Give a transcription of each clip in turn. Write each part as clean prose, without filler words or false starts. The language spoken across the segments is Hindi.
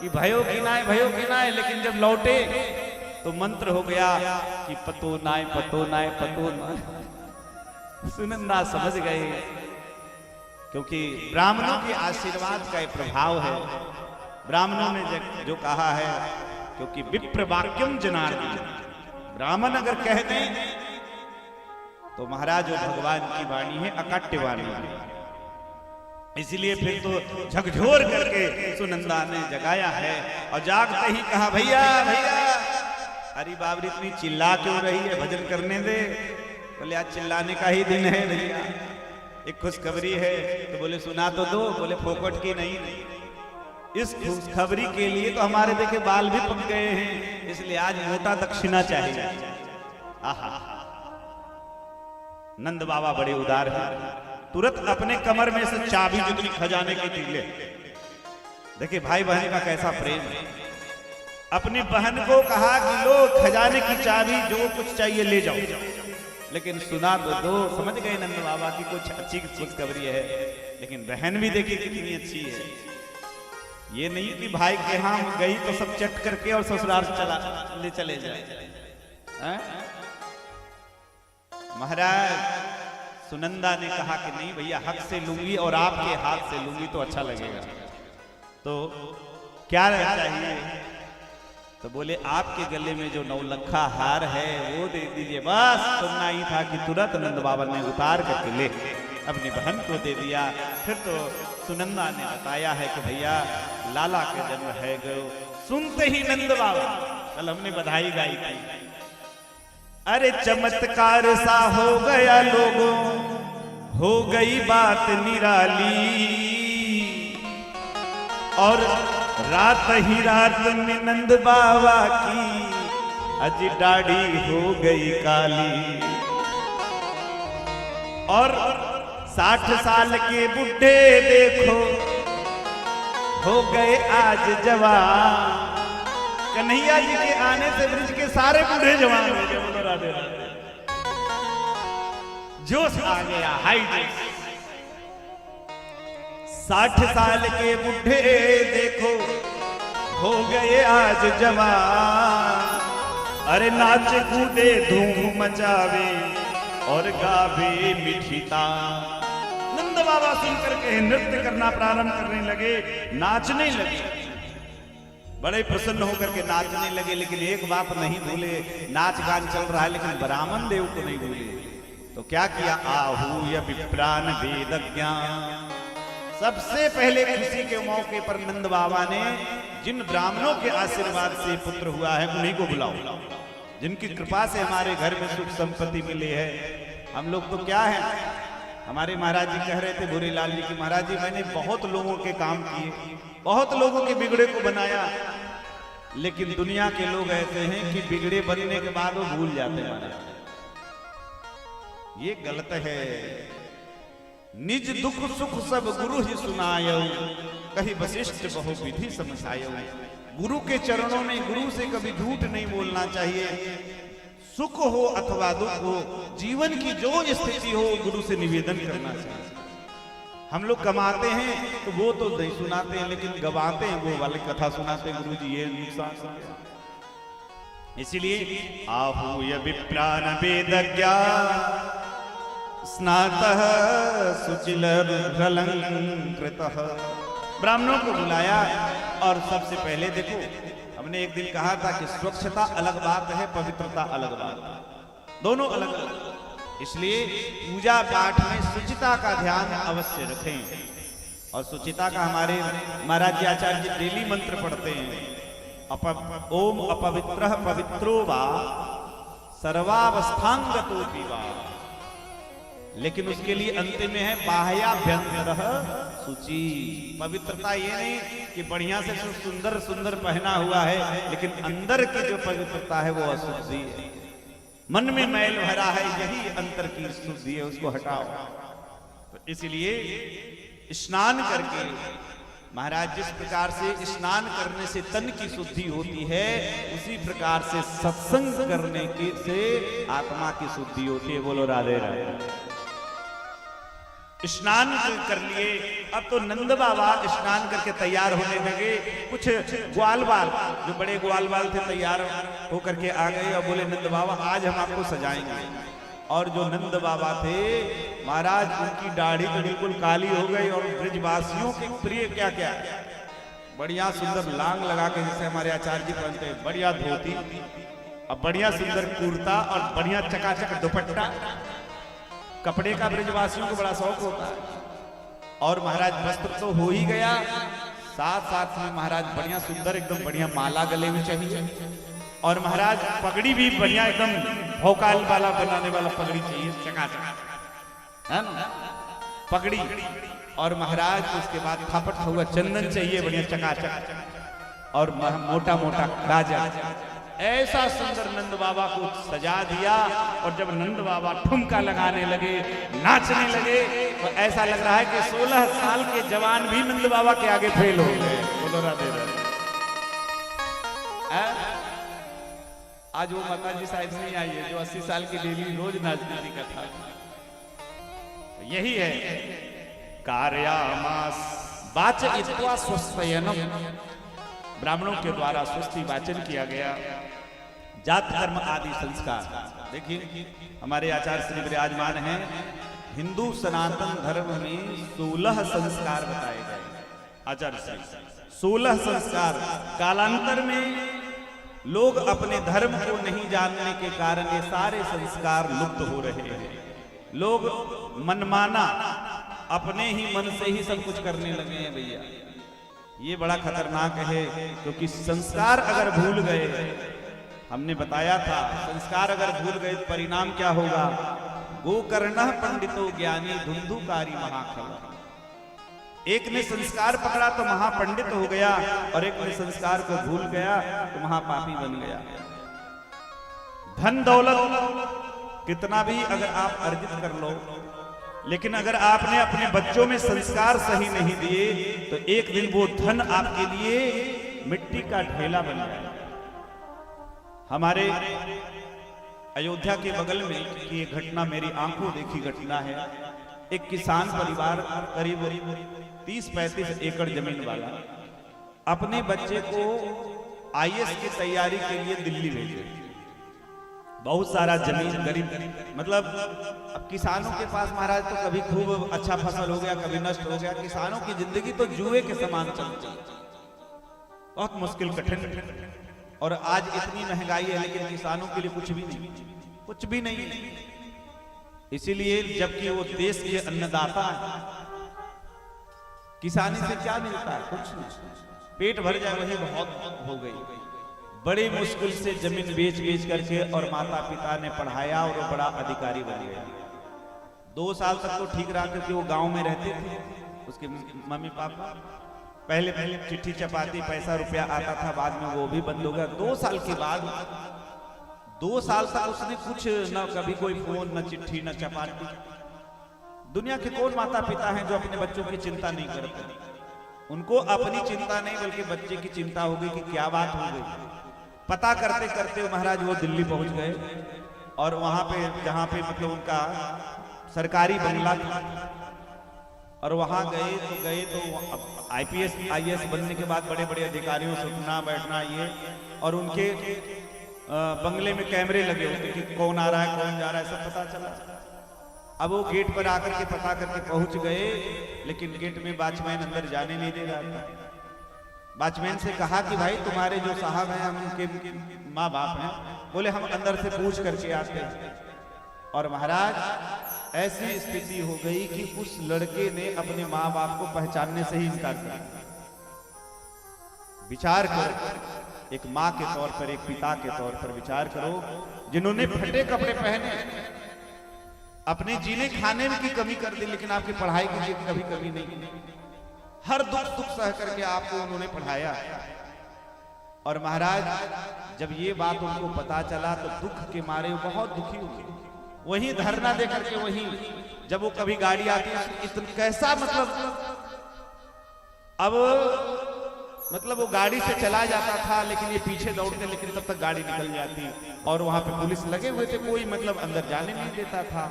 कि भयो की नाय, लेकिन जब लौटे तो मंत्र हो गया कि पतो नाय पतो नाय पतो नाय। सुनंदा समझ गए, क्योंकि ब्राह्मणों के आशीर्वाद का एक प्रभाव है। ब्राह्मणों ने जो कहा है, क्योंकि विप्र वाक्यम जनार्दन, ब्राह्मण अगर कह दें तो महाराज जो भगवान की वाणी है अकट्य वाणी है। इसलिए फिर तो झकझोर करके सुनंदा ने जगाया है और जागते ही कहा भैया भैया, अरे बाबरी इतनी चिल्ला क्यों रही है, भजन करने दे। बोले आज चिल्लाने का ही दिन है भैया, एक खुशखबरी है। तो बोले सुना तो दो। बोले फोकट की नहीं, इस खुशखबरी के लिए तो हमारे देखे बाल भी पक गए हैं, इसलिए आज मोटा दक्षिणा चाहिए। आहा, नंद बाबा बड़े उदार हैं, तुरंत अपने कमर में से चाबी जितनी खजाने की निकले। देखिए भाई बहन का कैसा प्रेम है। अपनी बहन को कहा कि लो खजाने की चाबी, जो कुछ चाहिए ले जाओ, लेकिन सुना तो दो। समझ गए नंद बाबा की कुछ अच्छी खुशखबरी है, लेकिन बहन भी देखिए कितनी अच्छी है। ये नहीं कि भाई के यहाँ गई तो सब चट करके और ससुराल ले चले जाए। महाराज सुनंदा ने कहा कि नहीं भैया, हक से लूंगी और आपके हाथ से लूंगी तो अच्छा लगेगा। तो क्या चाहिए? तो बोले आपके गले में जो नौलखा हार है वो दे दीजिए। बस सुनना ही था कि तुरंत नंद बाबा ने उतार करके ले अपनी बहन को दे दिया। फिर तो सुनंदा ने बताया है कि भैया लाला के जन्म है गयो। सुनते ही नंद बाबा, कल हमने बधाई गाई थी, अरे चमत्कार सा हो गया लोगों, हो गई बात निराली। और रात ही रात में नंद बाबा की अजी दाढ़ी हो गई काली। और 60 साल के बुढ़े देखो हो गए आज जवान। कन्हैया जी के आने से ब्रिज के सारे बूढ़े जवान हो गए। बोलो राधे राधे। जोश आ गया, हाई जोश। 60 साल के बुढ़े देखो हो गए आज जवान। अरे नाच कूदे धूम मचावे और गावे मीठी तान। नंद बाबा सुनकर के नृत्य करना प्रारंभ करने लगे, नाचने लगे, बड़े प्रसन्न होकर के नाचने लगे। लेकिन एक बात नहीं भूले, नाच गान चल रहा है लेकिन ब्राह्मण देव को नहीं भूले। तो क्या किया? आहूय विप्रान वेद ज्ञान। सबसे पहले खुशी के मौके पर नंद बाबा ने जिन ब्राह्मणों के आशीर्वाद से पुत्र हुआ है उन्हीं को बुलाओ, जिनकी कृपा से हमारे घर में सुख संपत्ति मिली है। हम लोग तो क्या है, हमारे महाराज जी कह रहे थे भूरीलाल जी की, महाराज जी मैंने बहुत लोगों के काम किए, बहुत लोगों के बिगड़े को बनाया, लेकिन दुनिया के लोग ऐसे हैं कि बिगड़े बनने के बाद वो भूल जाते हैं महाराज। ये गलत है। निज दुख सुख सब गुरु ही सुनायो, कहीं वशिष्ठ बहु विधि समझायो। गुरु के चरणों में गुरु से कभी झूठ नहीं बोलना चाहिए। सुख हो अथवा दुख हो, जीवन की जो स्थिति हो गुरु से निवेदन करना चाहिए। हम लोग कमाते हैं तो वो तो नहीं सुनाते हैं, लेकिन गवाते हैं वो वाली कथा सुनाते हैं, गुरु जी ये नुकसान। इसलिए आहूय विप्रान वेदज्ञा स्नातः शुचिलरलंकृतः। ब्राह्मणों को बुलाया और सबसे पहले देखो, हमने एक दिन कहा था कि स्वच्छता अलग बात है, पवित्रता अलग बात है, दोनों अलग अलग। इसलिए पूजा पाठ में शुचिता का ध्यान अवश्य रखें। और शुचिता का हमारे महाराज जी आचार्य जी डेली मंत्र पढ़ते हैं, ओम अपवित्रः पवित्रो वा सर्वावस्थांगतो वा। लेकिन उसके लिए अंतिम में है बाह्याभ्यंतरः शुचि। पवित्रता ये नहीं कि बढ़िया से सुंदर सुंदर पहना हुआ है, लेकिन अंदर की जो पवित्रता है वो अशुद्धि है, मन में मैल भरा है, यही अंतर की शुद्धि है, उसको हटाओ। तो इसलिए स्नान करके महाराज जिस प्रकार से स्नान करने से तन की शुद्धि होती है, उसी प्रकार से सत्संग करने के से आत्मा की शुद्धि होती है। बोलो राधे राधे। स्नान कर लिए, अब तो नंद बाबा स्नान करके तैयार होने लगे। कुछ ग्वाल बाल, जो बड़े ग्वाल बाल थे, तैयार होकर के आ गए और बोले नंद बाबा आज हम आपको सजाएंगे। और जो नंद बाबा थे महाराज, उनकी दाढ़ी तो बिल्कुल काली हो गई और ब्रजवासियों के प्रिय क्या क्या बढ़िया सुंदर लांग लगा के, जैसे हमारे आचार्य जी पहनते हैं, बढ़िया धोती और बढ़िया सुंदर कुर्ता और बढ़िया चकाचक दुपट्टा। कपड़े का ब्रजवासियों को बड़ा शौक होता है। और महाराज वस्त्र तो हो ही गया, साथ साथ में महाराज बढ़िया सुंदर एकदम बढ़िया माला गले में चाहिए। और महाराज पगड़ी भी बढ़िया एकदम भौकाल वाला बनाने वाला पगड़ी चाहिए, चकाचक है ना पगड़ी। और महाराज उसके बाद थापट हुआ चंदन चाहिए बढ़िया चकाचक, और मोटा मोटा गाजर। ऐसा सुंदर नंद बाबा को सजा दिया। और जब नंद बाबा ठुमका लगाने लगे, नाचने लगे, तो ऐसा लग रहा है कि 16 साल के जवान भी नंद बाबा के आगे फेल हो गए। बोलो राधे राधे। आज वो माता जी शायद नहीं आई है जो 80 साल की डेली रोज नाचने का था। यही है कार्यामास वाचयित्वा स्वस्त्ययनम, ब्राह्मणों के द्वारा स्वस्ति वाचन किया गया। जात कर्म आदि संस्कार, देखिए हमारे आचार्य श्री विराजमान हैं। हिंदू सनातन धर्म में 16 संस्कार बताए गए। आचार्य श्री 16 संस्कार। कालांतर में लोग अपने धर्म को नहीं जानने के कारण ये सारे संस्कार लुप्त हो रहे हैं। लोग मनमाना अपने ही मन से ही सब कुछ करने लगे हैं भैया। ये बड़ा खतरनाक है, क्योंकि संस्कार अगर भूल गए, हमने बताया था संस्कार अगर भूल गए परिणाम क्या होगा। गोकर्णः पंडितो ज्ञानी धुंधुकारी महाखल। एक ने संस्कार पकड़ा तो महापंडित हो गया, और एक ने संस्कार को भूल गया तो महापापी बन गया। धन दौलत कितना भी अगर आप अर्जित कर लो, लेकिन अगर आपने अपने बच्चों में संस्कार सही नहीं दिए तो एक दिन वो धन आपके लिए मिट्टी का ढेला बन जाएगा। हमारे अयोध्या के बगल में की एक घटना मेरी आंखों देखी घटना है। एक किसान परिवार करीब 30-35 एकड़ जमीन वाला अपने बच्चे को आईएएस की तैयारी के लिए दिल्ली भेजे। बहुत सारा जमीन गरीब, मतलब अब किसानों के पास महाराज तो कभी खूब अच्छा फसल हो गया, कभी नष्ट हो गया। किसानों की जिंदगी तो जुए के समान चलती, बहुत मुश्किल कठिन। और आज इतनी महंगाई है लेकिन किसानों के लिए कुछ भी नहीं, कुछ भी नहीं। इसीलिए जबकि वो देश के अन्नदाता है, किसानी से क्या मिलता है? कुछ नहीं। पेट भर जाए वही बहुत हो गई। बड़ी मुश्किल से जमीन बेच करके और माता पिता ने पढ़ाया और वो बड़ा अधिकारी बन गया। 2 साल तक तो ठीक रहा क्योंकि वो गांव में रहते थे, उसके मम्मी पापा। पहले चिट्ठी चपाती पैसा रुपया आता था, बाद में वो भी बंद हो गया। 2 साल के बाद 2 साल तक उसने कुछ न कभी कोई फोन, न चिट्ठी, न चपाती। दुनिया के कौन माता पिता हैं जो अपने बच्चों की चिंता नहीं करते? उनको अपनी चिंता नहीं बल्कि बच्चे की चिंता हो गई कि क्या बात हो गई। पता करते करते महाराज वो दिल्ली पहुंच गए, और वहां पे जहां पे मतलब उनका सरकारी बंगला था, और वहां गए तो आईएएस बनने के बाद बड़े बड़े अधिकारियों से उठना बैठना ये, और उनके बंगले में कैमरे लगे होते कि कौन आ रहा है कौन जा रहा है सब पता चला। अब वो गेट पर आकर के पता करके पहुंच गए, लेकिन गेट में वॉचमैन अंदर जाने नहीं दे रहा था। वॉचमैन से कहा कि भाई तुम्हारे जो साहब हैं हम उनके माँ बाप हैं, बोले हम अंदर से पूछ करके आते हैं। और महाराज ऐसी स्थिति हो गई कि उस लड़के ने अपने माँ बाप को पहचानने से ही इनकार कर दिया। विचार करो, एक माँ के तौर पर, एक पिता के तौर पर विचार करो, जिन्होंने फटे कपड़े पहने, अपने जीने खाने में की कमी कर दी, लेकिन आपकी पढ़ाई की कभी कमी नहीं। हर दुख सह करके आपको उन्होंने पढ़ाया। और महाराज जब ये बात उनको पता चला तो दुख के मारे वो बहुत दुखी हुए। वहीं धरना दे करके, वहीं जब वो कभी गाड़ी आती है इतना कैसा मतलब वो गाड़ी से चला जाता था, लेकिन ये पीछे दौड़ते, लेकिन तब तक गाड़ी निकल जाती, और वहां पे पुलिस लगे हुए थे, कोई मतलब अंदर जाने नहीं देता था।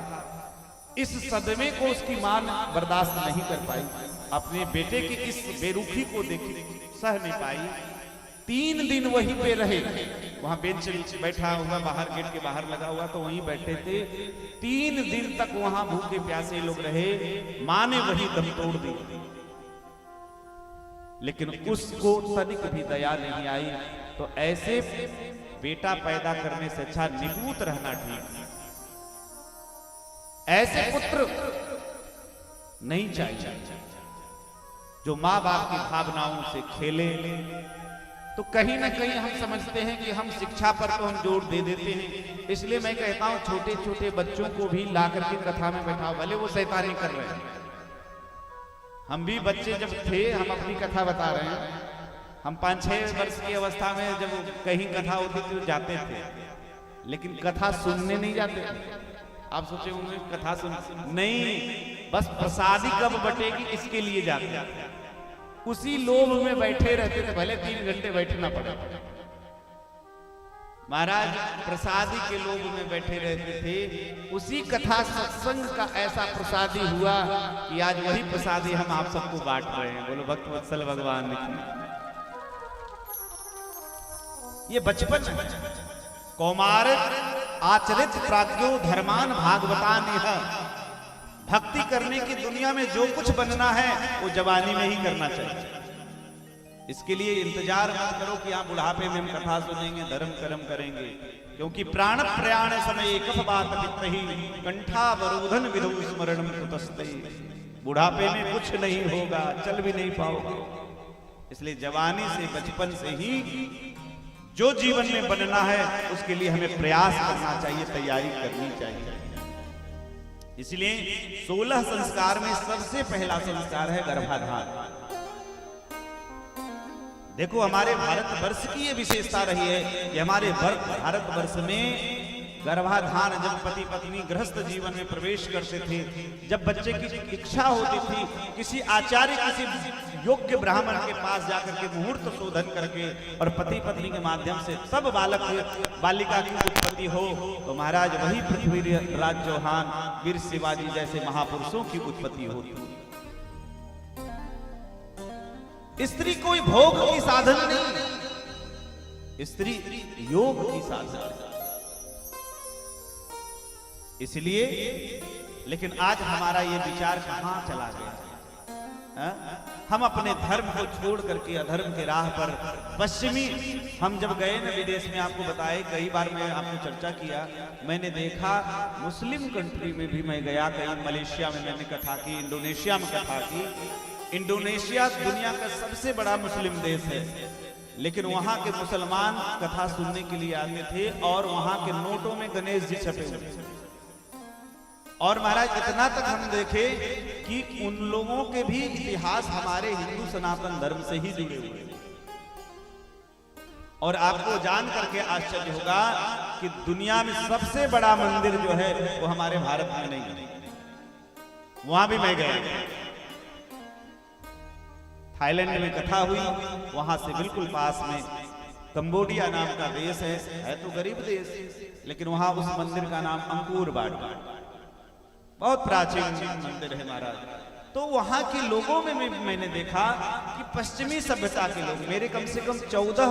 इस सदमे को उसकी मां बर्दाश्त नहीं कर पाई। अपने बेटे की इस बेरुखी को देखी, सह नहीं पाई। 3 दिन वहीं पे रहे, वहां बेंच बैठा हुआ, बाहर गेट के बाहर लगा हुआ, तो वहीं बैठे थे। 3 दिन तक वहां भूखे प्यासे लोग रहे। मां ने वही दम तोड़ दी, लेकिन उसको तनिक भी दया नहीं आई। तो ऐसे बेटा पैदा करने से अच्छा निपूत रहना ठीक। ऐसे पुत्र नहीं चाहिए जो मां बाप की भावनाओं से खेले। तो कहीं ना कहीं हम समझते हैं कि हम शिक्षा पर तो हम जोर दे देते हैं, इसलिए मैं कहता हूं छोटे छोटे बच्चों को भी ला करके कथा में बैठाओ, भले वो शैतानी कर रहे हैं। हम भी बच्चे जब थे, हम अपनी कथा बता रहे हैं, हम 5-6 वर्ष की अवस्था में जब कहीं कथा होती थी तो जाते थे, लेकिन कथा सुनने नहीं जाते थे। आप सोचे होंगे कथा सुन नहीं, बस प्रसादी कब बटेगी इसके लिए जाते थे। उसी लोभ में बैठे रहते थे, भले 3 घंटे बैठना पड़ा। महाराज प्रसादी के लोभ में बैठे रहते थे। उसी कथा सत्संग का ऐसा प्रसादी हुआ कि आज वही प्रसादी हम आप सबको बांट रहे हैं। बोलो भक्त वत्सल भगवान की। ये बचपन कौमार आचरित प्राज्ञो धर्मान भागवतान यह। भक्ति करने की दुनिया में जो कुछ बनना है वो जवानी में ही करना चाहिए। इसके लिए इंतजार मत करो कि यहाँ बुढ़ापे में हम कथा सुनेंगे, धर्म कर्म करेंगे, क्योंकि प्राण प्रयाण समय एक बात ही कंठावरोधन विधु स्मरणम कुतस्ते। बुढ़ापे में कुछ नहीं होगा, चल भी नहीं पाओगे। इसलिए जवानी से, बचपन से ही जो जीवन में बनना है उसके लिए हमें प्रयास करना चाहिए, तैयारी करनी चाहिए। इसलिए 16 संस्कार में सबसे पहला संस्कार है गर्भाधान। देखो हमारे भारतवर्ष की ये विशेषता रही है कि हमारे भारतवर्ष में गर्भाधान, जब पति पत्नी गृहस्थ जीवन में प्रवेश करते थे, जब बच्चे की इच्छा होती थी, किसी आचार्य, किसी योग्य ब्राह्मण के पास जाकर के मुहूर्त शोधन करके और पति पत्नी के माध्यम से तब बालिका की उत्पत्ति हो, तो महाराज वही पृथ्वीराज चौहान, वीर शिवाजी जैसे महापुरुषों की उत्पत्ति होती। स्त्री कोई भोग की साधन नहीं, स्त्री योग की साधन। इसलिए लेकिन आज हमारा ये विचार कहां चला गया? हम अपने धर्म को छोड़ करके अधर्म के राह पर पश्चिमी, हम जब गए न विदेश में, आपको बताए कई बार मैं आपको चर्चा किया, मैंने देखा मुस्लिम कंट्री में भी मैं गया, कहीं मलेशिया में मैंने कथा की, इंडोनेशिया में कथा की। इंडोनेशिया दुनिया का सबसे बड़ा मुस्लिम देश है, लेकिन वहां के मुसलमान कथा सुनने के लिए आते थे और वहां के नोटों में गणेश जी छपे हुए थे। और महाराज इतना तक हम देखे कि उन लोगों के भी इतिहास हमारे हिंदू सनातन धर्म से ही जुड़े हुए। और आपको जान करके आश्चर्य होगा कि दुनिया में सबसे बड़ा मंदिर जो है वो हमारे भारत में नहीं है। वहां भी मैं गया, थाईलैंड में कथा हुई, वहां से बिल्कुल पास में कंबोडिया नाम का देश है तो गरीब देश, लेकिन वहां उस मंदिर का नाम अंकुर बाट, बहुत प्राचीन मंदिर है महाराज। तो वहां के लोगों में मैंने देखा कि पश्चिमी सभ्यता के लोग, मेरे कम से कम 14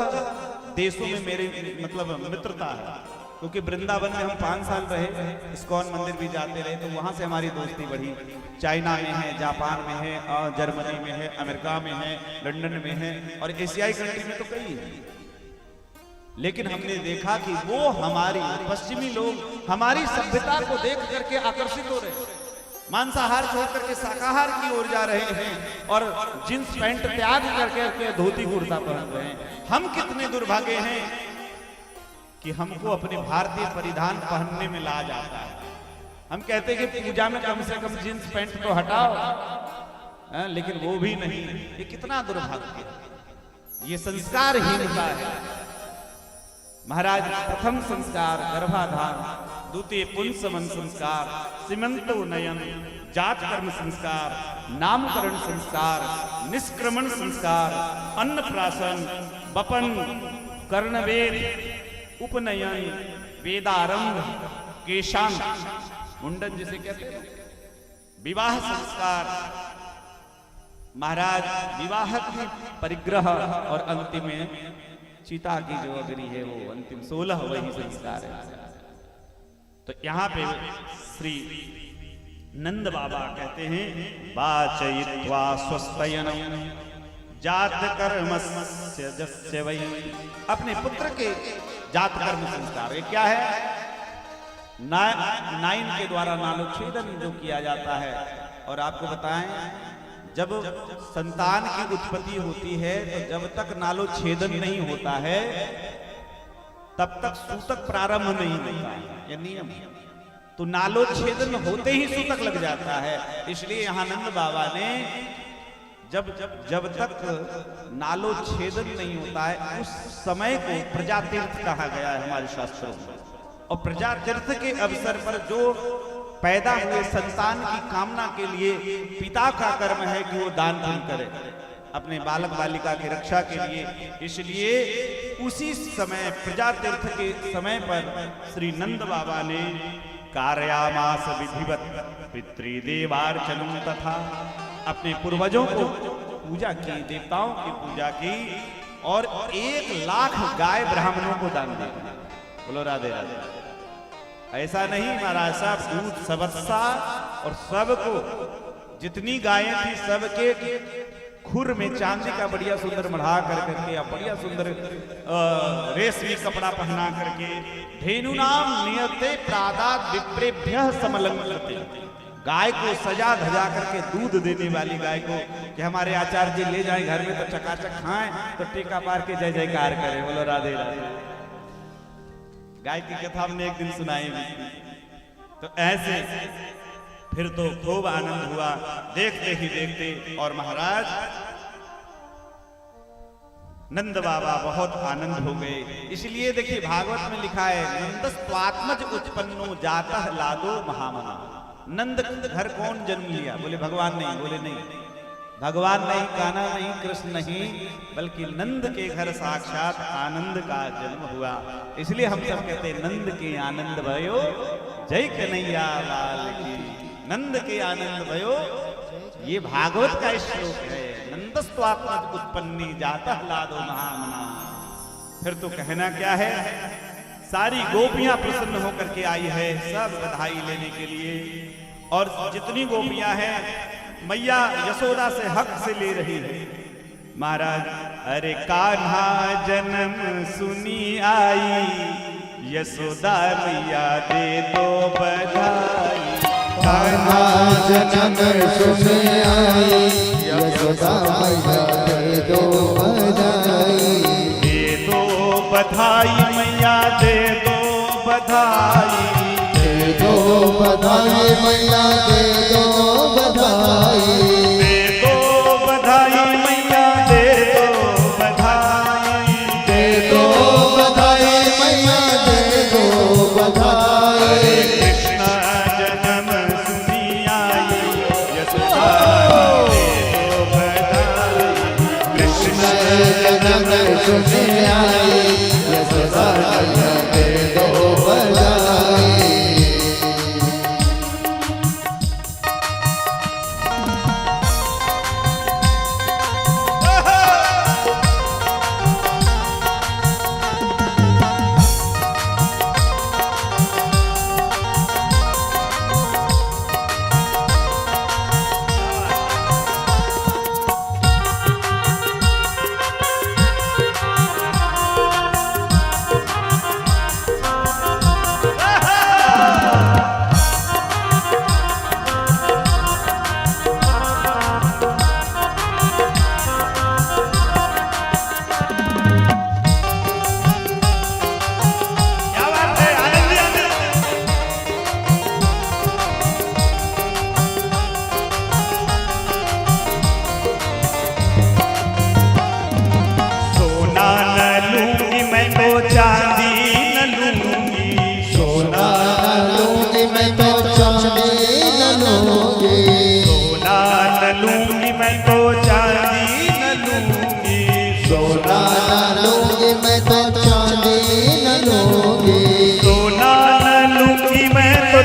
देशों में मेरे मतलब मित्रता है, क्योंकि वृंदावन में हम 5 साल रहे, इस्कॉन मंदिर भी जाते रहे, तो वहां से हमारी दोस्ती बढ़ी। चाइना में है, जापान में है, जर्मनी में है, अमेरिका में है, लंदन में है, और एशियाई कंट्री में तो कई है। लेकिन हमने देखा कि वो हमारी पश्चिमी लोग हमारी सभ्यता को देख करके आकर्षित हो रहे, मांसाहार छोड़ करके शाकाहार की ओर जा रहे हैं और जींस पैंट त्याग करके धोती कुर्ता पहन रहे हैं। हम कितने दुर्भाग्य हैं कि हमको अपने भारतीय परिधान पहनने में लाज आता है। हम कहते हैं कि पूजा में कम से कम जींस पैंट तो हटाओ, लेकिन वो भी नहीं। ये कितना दुर्भाग्य, ये संस्कारहीनता है महाराज। प्रथम संस्कार गर्भाधान, द्वितीय पुंसवन संस्कार, सीमंतो नयन, जात कर्म संस्कार, नामकरण संस्कार, निष्क्रमण संस्कार, अन्नप्राशन, बपन, कर्णवेद, उपनयन, वेदारंभ, केशांग, मुंडन जिसे कहते हैं, विवाह संस्कार, महाराज विवाह की परिग्रह और अंतिम में चिता की जो अग्नि है वो अंतिम 16 वही संस्कार है। तो यहाँ पे श्री नंद बाबा कहते हैं वाचयित्वा स्वस्तयनम जात कर्मस्य जस्य वै, अपने पुत्र के जात कर्म संस्कार। ये क्या है? नाइन के द्वारा नालोच्छेदन जो किया जाता है। और आपको बताएं जब संतान की उत्पत्ति होती है तो जब तक नालोच्छेदन नहीं होता है तब तक सूतक प्रारंभ नहीं होता है, यह नियम है। तो नालोच्छेदन होते ही सूतक लग जाता है। इसलिए यहाँ नंद बाबा ने जब तक नालोच्छेदन नहीं होता है उस समय को प्रजातीर्थ कहा गया है हमारे शास्त्रों में। और प्रजातीर्थ के अवसर पर जो पैदा हुए संतान की कामना के लिए पिता का कर्म है कि वो दान पुण्य करे अपने बालक बालिका की रक्षा के लिए। इसलिए उसी समय प्रजातीर्थ के समय पर श्री नंद बाबा ने कार्यामास विधिवत पितृदेवार्चनम तथा अपने पूर्वजों को पूजा की, देवताओं की पूजा की और 1 लाख गाय ब्राह्मणों को दान दी। बोलो राधे राधे। ऐसा नहीं महाराज साहब दूध सबसा और सबको जितनी गायें थी सबके खुर में चांदी का बढ़िया सुंदर मढ़ा करके या बढ़िया सुंदर रेशमी कपड़ा पहना करके धेनु नाम नियते प्रादात विप्रेभ्यः समलंकृते, गाय को सजा धजा करके दूध देने वाली गाय को कि हमारे आचार्य जी ले जाएं घर में तो चकाचक खाएं तो टीका पार के जय जयकार करें। बोलो राधे राधे। गाय की कथा हमने एक दिन सुनाई तो ऐसे फिर तो खूब आनंद हुआ देखते ही देखते। और महाराज नंद बाबा बहुत आनंद हो गए। इसलिए देखिए भागवत में लिखा है नंदस्त्वात्मज उत्पन्नो जातः लादो महामना। नंद घर कौन जन्म लिया? बोले भगवान नहीं। बोले नहीं, भगवान नहीं, कान्हा नहीं, कृष्ण नहीं, बल्कि नंद के घर साक्षात आनंद का जन्म हुआ। इसलिए हम सब कहते हैं नंद के आनंद भयो जय कन्हैया लाल की। नंद के आनंद भयो, ये भागवत का श्लोक है। नंदस्त्वात्मज उत्पन्नी जातः लादो महामना। फिर तो कहना क्या है, सारी गोपियां प्रसन्न होकर के आई है सब बधाई लेने के लिए। और जितनी गोपियां हैं मैया यशोदा से हक से ले रही है। महाराज अरे कान्हा जन्म सुनी आई, यशोदा मैया दे दो बधाई। कान्हा जन्म सुनी आई, यशोदा मैया दे दो बधाई। दे दो बधाई मैया दे दो बधाई, दे दो बधाई मैया दे दो बधाई। दे दो बधाई मैया दे दो बधाई। दे दो बधाई मैया दे दो बधाई। कृष्ण जन्म सुनी आई, यशोदा दे दो बधाई। कृष्ण जन्म सुनी आई, यशोदा मैया दे दो बधाई।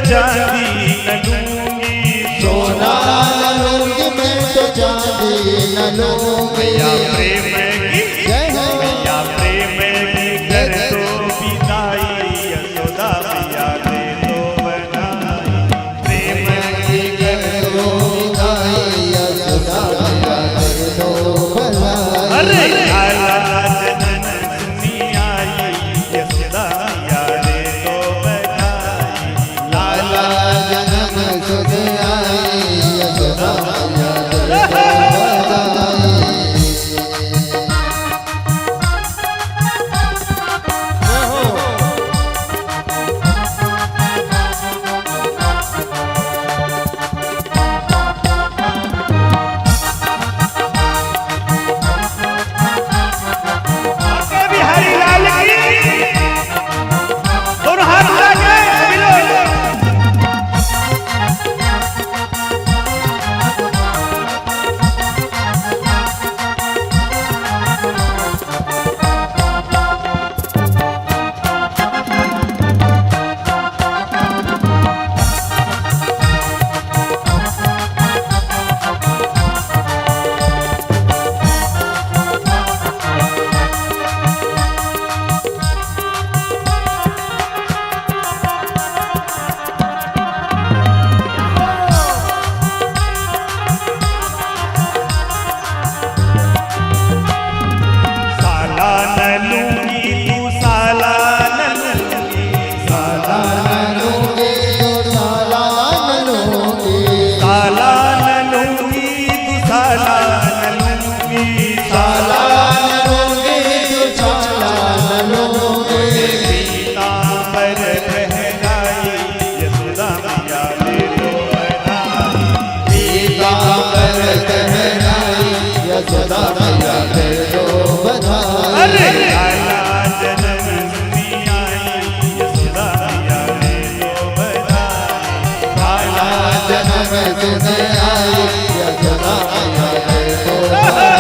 चांदी न लूंगी, सोना न लूंगी मैं तो चांदी न लूंगी तू साला न लूंगी, साला न लूंगी तो साला न लूंगी, साला न लूंगी तू साला न लूंगी, साला न लूंगी तो साला न लूंगी। पीतांबर पहनाई यशोदा मैया ले लो बधाई, पीतांबर पहनाई यशोदा मैया ले लो बधाई। अरे लाला जन्मभूमि आई यशोदा मैया ले लो बधाई, लाला जन्म तुझे आई यशोदा मैया ले लो बधाई।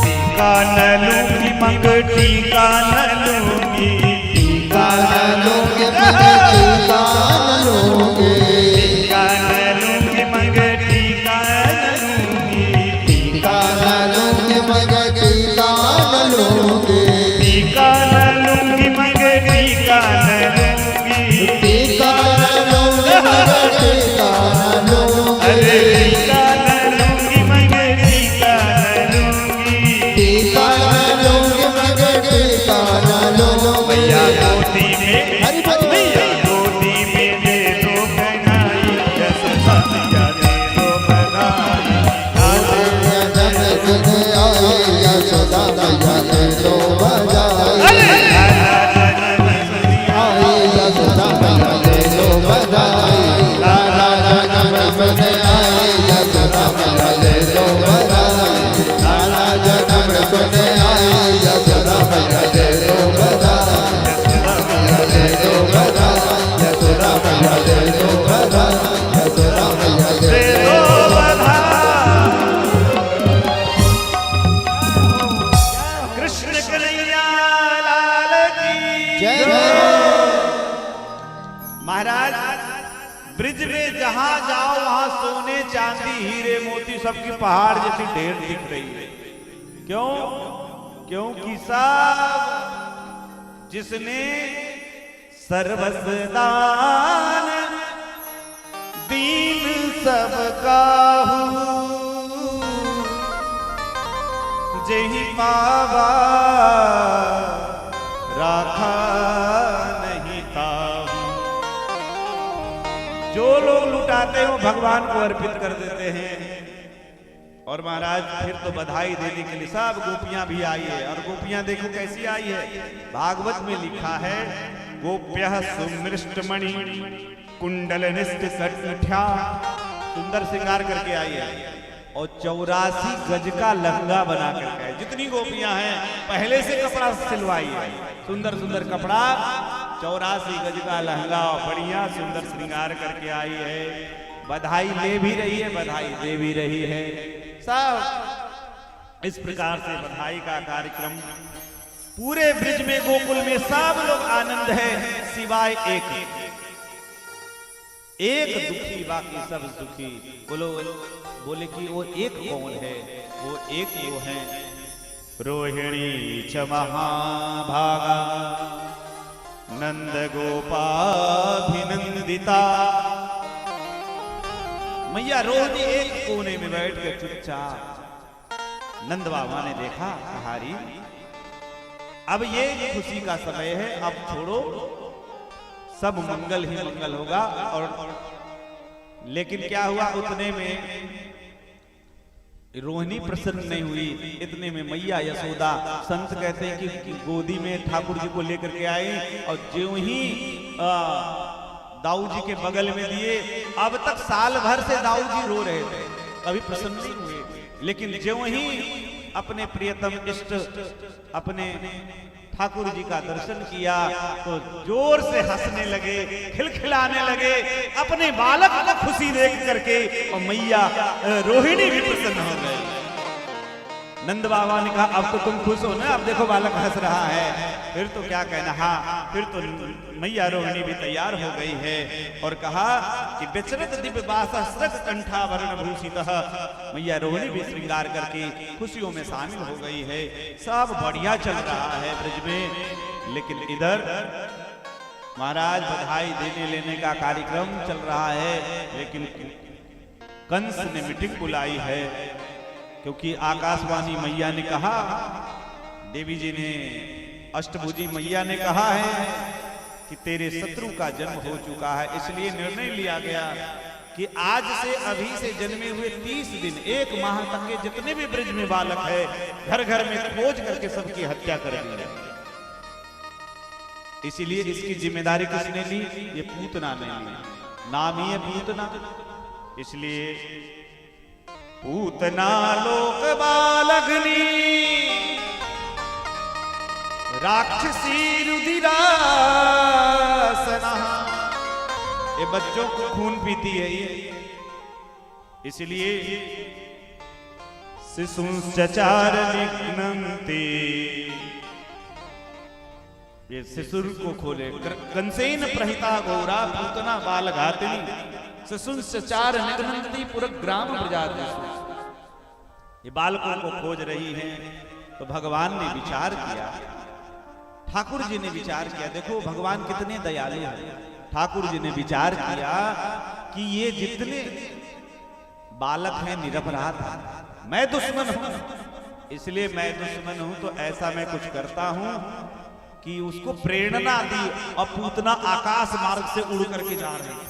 टीका न लूंगी मंग टीका न लूंगी, टीका न लूंगी मगर टीका न लूंगी, टीका न लूंगी मंग टीका न लूंगी, टीका न लूंगी मगर टीका न लूंगी, टीका न लूंगी मंग टीका न लूंगी, टीका न लूंगी मगर टीका न लूंगी, अरे टीका न लूंगी मंग टीका न लूंगी, टीका न लूंगी मगर टीका न लूंगी। मैया गोदी में हरि बोल। मैया गोदी में दे दो बधाई यशोदा मैया दे दो बधाई, जब तुझे आई यशोदा मैया ले लो बधाई। अरे लाला जन्मभूमि आई यशोदा मैया ले लो बधाई। लाला जन्म तुझे आई यशोदा मैया ले लो बधाई। लाला जन्म तुझे आई यशोदा मैया ले लो बधाई। मैया ले लो बधाई यशोदा मैया ले लो बधाई। यशोदा मैया ले दे लो दो बधाई। कृष्ण कन्हैया लाल की जय। महाराज ब्रिज में जहां जाओ वहां सोने चांदी हीरे मोती सबकी पहाड़ जैसी ढेर दिख रही है। क्यों? क्योंकि सब जिसने सर्वस्व दान दीन सबका जही पावा राखा नहीं ताहू। जो लोग लुटाते हो भगवान को अर्पित कर देते हैं। और महाराज फिर तो बधाई देने के लिए सब गोपियां भी आई है। और गोपियां देखो कैसी आई है। भागवत में लिखा है गोप्यः सुमृष्टमणि कुंडल निष्ठ कठ्या, सुंदर श्रृंगार करके आई है। और 84 गज का लहंगा बना करके आई। जितनी गोपियां हैं पहले से कपड़ा सिलवाई है, सुंदर सुंदर कपड़ा, 84 गज का लहंगा और बढ़िया सुंदर श्रृंगार करके आई है। बधाई ले भी रही है, बधाई दे भी रही है। सब इस प्रकार से बधाई का कार्यक्रम पूरे ब्रिज में गोकुल में सब लोग आनंद है, सिवाय एक दुखी, बाकी सब सुखी। बोले कि वो एक कौन है? वो एक वो है रोहिणी च महाभागा नंद गोपाभिनंदिता। मैया रोहिणी एक कोने में बैठ कर चुपचाप। नंद बाबा ने देखा, कहारी अब ये खुशी का समय है, अब छोड़ो, सब मंगल ही मंगल होगा। और लेकिन क्या हुआ, उतने में रोहिणी प्रसन्न नहीं हुई। इतने में मैया यशोदा, संत कहते हैं कि गोदी में ठाकुर जी को लेकर के आए और ज्यों ही दाऊ जी के बगल में दिए। अब तक साल भर से दाऊ जी रो रहे थे, कभी प्रसन्न नहीं हुए। लेकिन ज्यों ही अपने प्रियतम इष्ट अपने ठाकुर जी का दर्शन किया तो जोर से हंसने लगे, खिलखिलाने लगे, अपने बालक को खुशी देख करके। और मैया रोहिणी भी प्रसन्न हो गई। नंद बाबा ने कहा अब तो तुम खुश हो ना, अब देखो बालक हंस रहा है, फिर तो क्या कहना। हाँ, फिर तो मैया रोहिणी भी तैयार हो गई है और कहा कि विचरत दिव्य बासस्रक कंठाभरण भूषितः। मैया रोहिणी भी श्रृंगार करके खुशियों में शामिल हो गई है। सब बढ़िया चल रहा है ब्रज में। लेकिन इधर महाराज बधाई देने लेने का कार्यक्रम चल रहा है, लेकिन कंस ने मीटिंग बुलाई है, क्योंकि आकाशवाणी मैया ने कहा, देवी जी ने, अष्टभुजी मैया ने कहा है कि तेरे शत्रु का जन्म हो चुका है। इसलिए निर्णय लिया गया कि आज से, अभी से जन्मे हुए 30 दिन 1 माह तक के जितने भी ब्रज में बालक है, घर घर में खोज करके सबकी हत्या कर दी है। इसीलिए इसकी जिम्मेदारी किसने ली? ये पूतना ने ली, नाम ही है पूतना। इसलिए पूतना लोक बालग्नि राक्षसी रुधिरासना, ये बच्चों को खून पीती है ये। इसलिए शिशुश्चचार निघ्नन्ति, ये शिशुर को खोले। कंसेन प्रहिता गौरा पूतना बाल घातिनी शिशुश्चचार निघ्नन्ति पुरग्राम प्रजातेषु। ये बालकों को खोज रही हैं। तो भगवान ने विचार किया, ठाकुर जी ने विचार किया। देखो भगवान कितने दयालु हैं। ठाकुर जी ने विचार किया कि ये जितने बालक हैं निरपराध हैं, मैं दुश्मन हूं, इसलिए मैं दुश्मन हूं तो ऐसा मैं कुछ करता हूं कि उसको प्रेरणा दी। और पूतना आकाश मार्ग से उड़ करके जा रही है।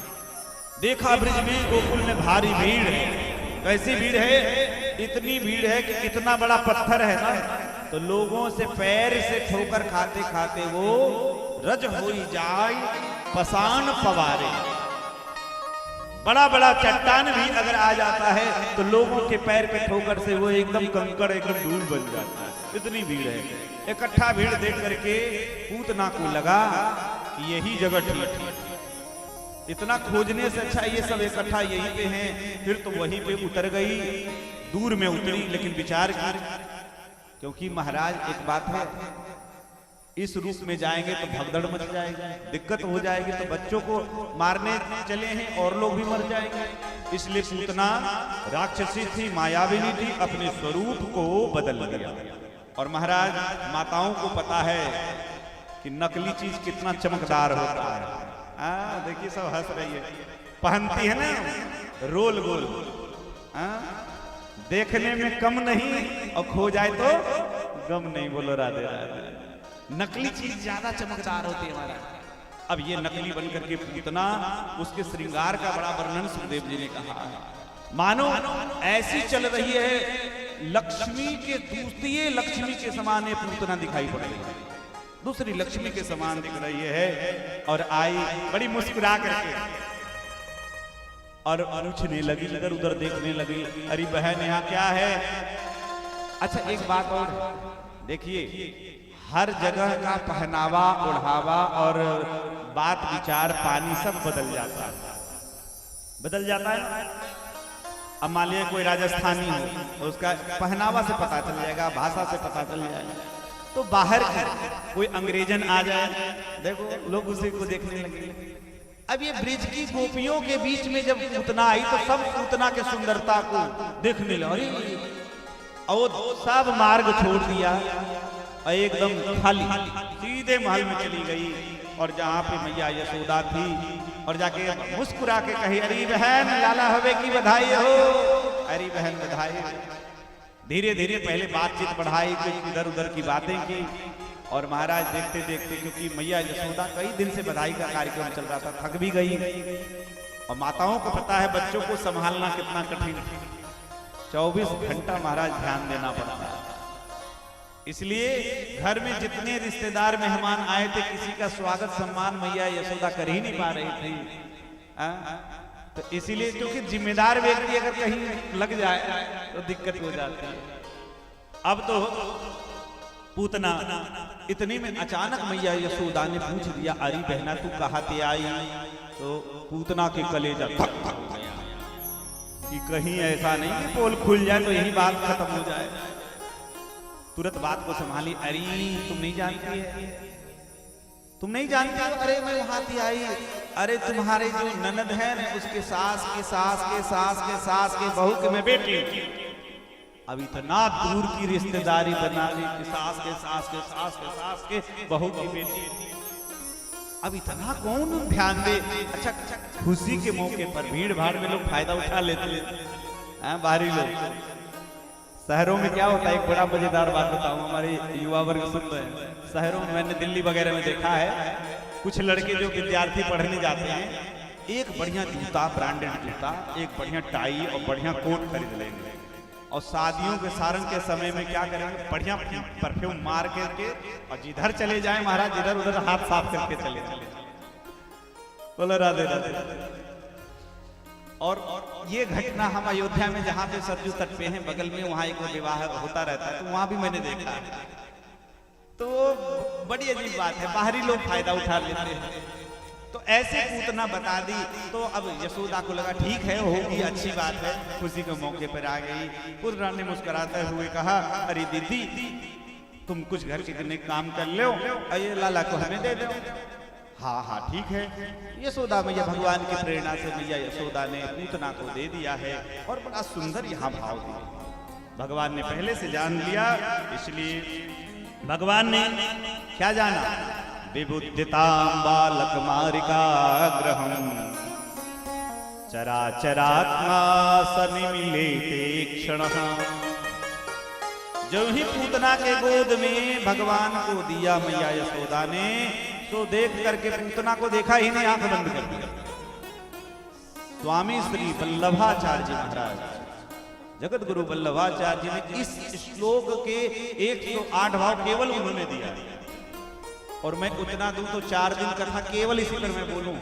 देखा ब्रिज में गोकुल में भारी भीड़ है। कैसी भीड़ है? इतनी भीड़ है कि इतना बड़ा पत्थर है ना, तो लोगों से पैर से ठोकर खाते खाते वो रज होई जाए पसान पवारे। बड़ा बड़ा चट्टान भी अगर आ जाता है तो लोगों के पैर पे ठोकर से वो एकदम कंकड़, एकदम धूल बन जाता है। इतनी भीड़ है। इकट्ठा भीड़ देख करके पूतना को लगा कि यही जगह ठीक है। इतना खोजने से अच्छा ये सब इकट्ठा यहीं पे हैं। फिर तो वहीं पे उतर गई, दूर में उतरी, लेकिन विचार की, क्योंकि महाराज एक बात है, इस रूप में जाएंगे तो भगदड़ मच जाएगी, दिक्कत हो जाएगी, तो बच्चों को मारने चले हैं और लोग भी मर जाएंगे। इसलिए पूतना राक्षसी थी, मायाविनी थी, अपने स्वरूप को बदल दिया। और महाराज माताओं को पता है कि नकली चीज कितना चमकदार होता है। देखिए सब हंस रही है, पहनती है ना रोल गोल, देखने में कम नहीं और खो जाए तो गम नहीं। बोलो राधे राधे। नकली चीज ज्यादा चमकदार होती है हमारा। अब ये नकली बनकर के पूतना, उसके श्रृंगार का बड़ा वर्णन सुखदेव जी ने कहा है। मानो ऐसी चल रही है लक्ष्मी के दूसरी लक्ष्मी के समान ये पूतना दिखाई पड़ रही है, दूसरी लक्ष्मी के समान दिख रही है। और आई बड़ी मुस्कुरा करके और पूछने लगी, इधर उधर देखने लगी, अरे बहन यहाँ क्या है? अच्छा एक बात और देखिए, हर जगह का पहनावा, ओढ़ावा और बात विचार, पानी सब बदल जाता है, बदल जाता है। अब मान लिया कोई राजस्थानी हो तो उसका पहनावा से पता चल जाएगा, भाषा से पता चल जाएगा। तो बाहर कोई अंग्रेजन आ जाए, देखो लोग उसी को देखने लगे। अब ये ब्रिज की गोपियों के बीच में जब पूतना आई तो सब पूतना के सुंदरता को देखने लगे, और सब मार्ग छोड़ दिया और एकदम खाली सीधे महल में चली गई। और जहाँ पे मैया यशोदा थी और जाके मुस्कुरा के कही, अरे बहन लाला हवे की बधाई हो, अरे बहन बधाई। धीरे धीरे पहले बातचीत बढ़ाई, कुछ इधर उधर की बातें की। और महाराज देखते देखते, क्योंकि मैया यशोदा कई दिन से बधाई का कार्यक्रम चल रहा था, थक भी गई। और माताओं को पता है बच्चों को संभालना कितना कठिन, 24 घंटा महाराज ध्यान देना पड़ता है। इसलिए घर में जितने रिश्तेदार मेहमान आए थे, किसी का स्वागत सम्मान मैया यशोदा कर ही नहीं पा रही थी। तो इसीलिए, क्योंकि जिम्मेदार व्यक्ति अगर कहीं लग जाए तो दिक्कत हो जाती है। अब तो पूतना इतने में अचानक मैया यशोदा ने पूछ दिया, अरे बहना तू कहाँ से आई? तो पूतना के कलेजा धक धक हो गया कि कहीं ऐसा नहीं कि पोल खुल जाए तो यही बात खत्म हो जाए। तुरंत बात को संभाली, अरे तुम नहीं जानती है, तुम नहीं जानती हो, अरे मैं वहां थी आई, अरे तुम्हारे जो ननद है ना उसके सास के सास के सास के सास के बहू के मैं बेटी, अब इतना दूर की रिश्तेदारी बना ली कि सास के सास के सास के सास के बहू की बेटी, अब इतना कौन ध्यान दे। अच्छा खुशी के मौके पर भीड़ भाड़ में लोग फायदा उठा लेते हैं, बाहरी लोग। शहरों में क्या होता है, एक बड़ा मजेदार बात बताऊं, हमारे युवा वर्ग सुन रहे हैं, शहरों में मैंने दिल्ली वगैरह में देखा है, कुछ लड़के जो विद्यार्थी पढ़ने जाते हैं, एक बढ़िया जूता, ब्रांडेड जूता, एक बढ़िया टाई और बढ़िया कोट खरीद लेंगे, और शादियों के सारंग के समय में क्या करेंगे, बढ़िया परफ्यूम मार करके और जिधर चले जाएं महाराज, इधर उधर हाथ साफ करके चले बोलो राधे राधे। और ये घटना हम अयोध्या में जहाँ पे सरजू तट पे हैं, बगल में वहाँ एक विवाह होता रहता है, तो वहाँ भी मैंने देखा है। तो बड़ी अजीब बात है, बाहरी लोग फायदा उठा लेते हैं। तो ऐसे पूतना बता दी, तो अब यशोदा को लगा ठीक है, होगी, अच्छी बात है, खुशी के मौके पर आ गई। पूतना ने मुस्कुराते हुए कहा, अरे दीदी तुम कुछ घर के काम कर लो, ये लाला को हमें दे दो। हाँ हाँ ठीक है। यशोदा मैया भगवान की प्रेरणा से मैया यशोदा ने पूतना को दे दिया है, और बड़ा सुंदर यहाँ भाव दिया। भगवान ने पहले से जान लिया, इसलिए भगवान ने क्या जाना, विबुद्धितां बालक मारिका ग्रहम चराचरात्मा सनिमिलेते क्षणः। जो ही पूतना के गोद में भगवान को दिया मैया यशोदा ने, तो देख करके पूतना को देखा ही नहीं, आंख बंद कर दिया। स्वामी श्री वल्लभाचार्य जी महाराज, जगत गुरु वल्लभाचार्य जी ने इस श्लोक के 108 भाव केवल उन्होंने दिया, और मैं उतना दूं तो 4 दिन कथा केवल इसी पर मैं बोलूं।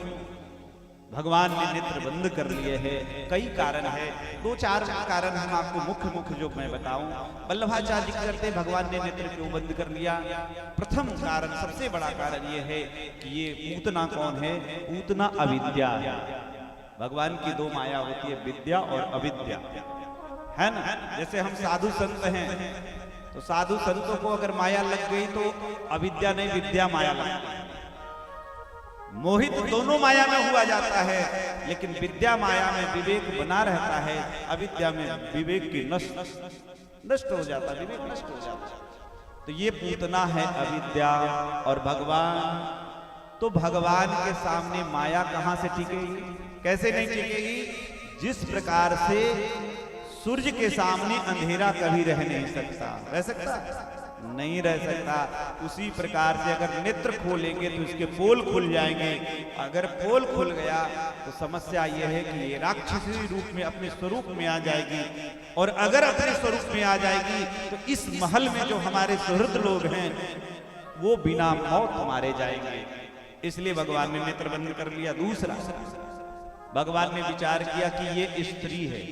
भगवान ने नेत्र बंद कर लिए हैं, कई कारण है, 2-4 कारण हम आपको मुख्य जो मैं बताऊं। वल्लभाचार्य जी करते भगवान ने नेत्र क्यों बंद कर लिया? प्रथम कारण, सबसे बड़ा कारण ये है कि ये पूतना कौन है? पूतना अविद्या है। भगवान की 2 माया होती है, विद्या और अविद्या, है ना। जैसे हम साधु संत हैं, तो साधु संतों को अगर माया लग गई तो अविद्या नहीं, विद्या माया लग, मोहित दोनों माया में हुआ जाता है, लेकिन विद्या माया में विवेक बना रहता है, अविद्या में विवेक की नष्ट हो जाता है, विवेक नष्ट हो जाता है। तो ये पूतना है अविद्या। और भगवान, तो भगवान के सामने माया कहां से टिकेगी? कैसे नहीं टिकेगी? जिस प्रकार से सूर्य के सामने अंधेरा कभी रह नहीं सकता, रह सकता नहीं रह सकता, उसी प्रकार से अगर नेत्र खोलेंगे तो इसके पोल खुल जाएंगे। अगर पोल खुल गया तो समस्या यह है कि ये राक्षसी रूप में अपने स्वरूप में आ जाएगी, और अगर अपने स्वरूप में आ जाएगी तो इस महल में जो हमारे सुहृद लोग हैं वो बिना मौत मारे जाएंगे। इसलिए भगवान ने नेत्र बंद कर लिया। दूसरा, भगवान ने विचार किया कि ये स्त्री है,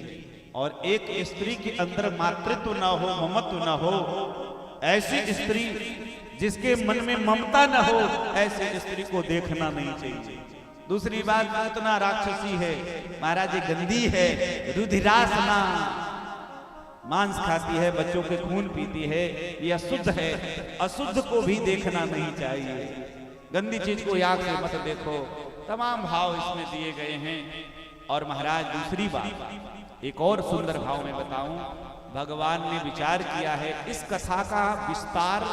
और एक स्त्री के अंदर मातृत्व न हो, ममत्व न हो, ऐसी स्त्री जिसके मन में ममता न हो, ऐसी स्त्री को देखना नहीं चाहिए। दूसरी बात, पूतना राक्षसी है महाराज, ये गंदी है, रुधिरासना, मांस खाती है, बच्चों के खून पीती है, ये अशुद्ध है, अशुद्ध को भी देखना नहीं चाहिए। गंदी चीज को आंख से मत देखो। तमाम भाव इसमें दिए गए हैं। और महाराज दूसरी बात, एक और सुंदर भाव में बताऊं, भगवान ने विचार किया है, इस कथा का विस्तार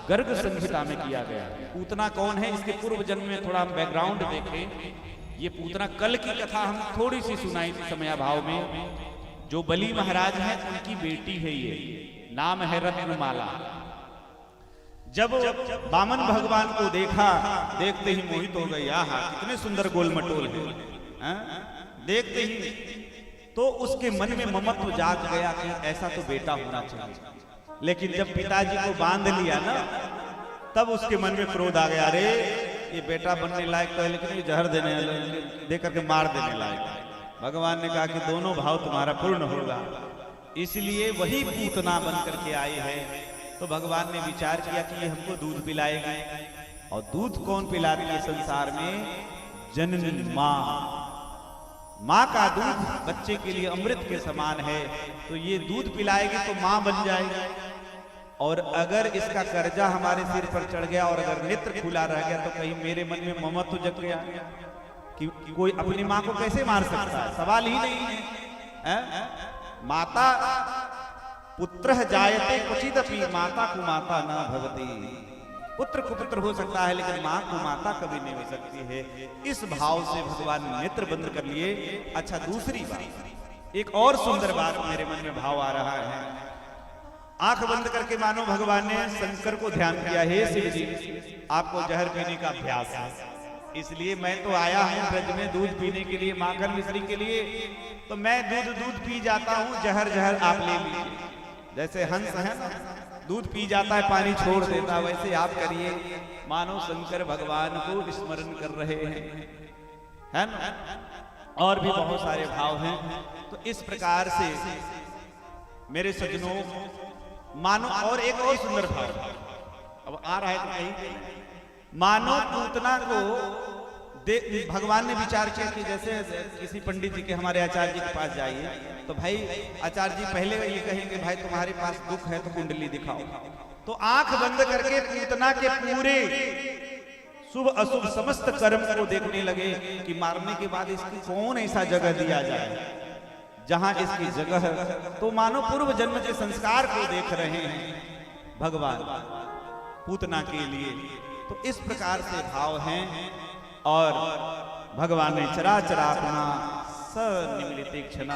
गर्ग संहिता में किया गया है। पूतना कौन है, इसके पूर्व जन्म में थोड़ा हम बैकग्राउंड देखें। ये पूतना कल की कथा हम थोड़ी सी सुनाई थी समयाभाव में। जो बलि महाराज हैं उनकी बेटी है, ये नाम है रत्नमाला। जब वामन भगवान को देखा, देखते ही मोहित हो गई, आहा कितने सुंदर गोलमटोल है, देखते ही तो उसके मन में ममत्व जाग गया कि ऐसा तो बेटा होना चाहिए। लेकिन जब पिताजी को बांध लिया ना, तब उसके मन में क्रोध आ गया, अरे ये बेटा बनने लायक तो है, लेकिन ये जहर दे करके मार देने लायक। भगवान ने कहा कि दोनों भाव तुम्हारा पूर्ण होगा, इसलिए वही पूतना बन करके आई है। तो भगवान ने विचार किया कि ये हमको दूध पिलाएगी, और दूध कौन पिलाती है संसार में? जननी माँ। माँ का दूध बच्चे के लिए अमृत के समान है, तो ये दूध पिलाएगी तो माँ बन जाएगी। और अगर इसका कर्जा हमारे सिर पर चढ़ गया और अगर नेत्र खुला रह गया तो कहीं मेरे मन में ममत्व जग गया कि कोई अपनी माँ को कैसे मार सकता है, सवाल ही नहीं है। माता पुत्र जायते क्वचिदपि माता को माता ना भवती। पुत्र को पुत्र हो सकता है लेकिन माँ को माता कभी नहीं हो सकती है। इस भाव से भगवान ने नेत्र बंद कर लिए। अच्छा, दूसरी बात, एक और सुंदर बात मेरे मन में भाव आ रहा है। आंख बंद करके मानो भगवान ने शंकर को ध्यान किया, हे शिव जी आपको जहर पीने का अभ्यास है, इसलिए मैं तो आया हूं ब्रज में दूध पीने के लिए, माखन मिश्री के लिए, तो मैं दूध पी जाता हूं, जहर आप ले लीजिए। जैसे हंस है ना, दूध पी जाता है पानी छोड़ देता, वैसे आप करिए, मानो शंकर भगवान को स्मरण कर रहे हैं, है ना। और भी बहुत सारे भाव हैं। तो इस प्रकार से मेरे सज्जनों मानो, और एक और सुंदर भाव अब आ रहा है तो कहीं, मानो पूतना को भगवान ने विचार किया कि जैसे किसी पंडित जी के, हमारे आचार्य जी के पास जाइए तो भाई आचार्य जी पहले ये कहेंगे भाई तुम्हारे पास दुख है तो कुंडली दिखाओ, तो आंख बंद करके पूतना के पूरे शुभ अशुभ समस्त कर्म को देखने लगे कि मारने के बाद इसकी कौन ऐसा जगह दिया जाए जहां इसकी जगह, तो मानो पूर्व जन्म के संस्कार को देख रहे हैं भगवान पूतना के लिए। तो इस प्रकार से भाव हैं। और भगवान ने चराचर अपना सनिमिलिते क्षण,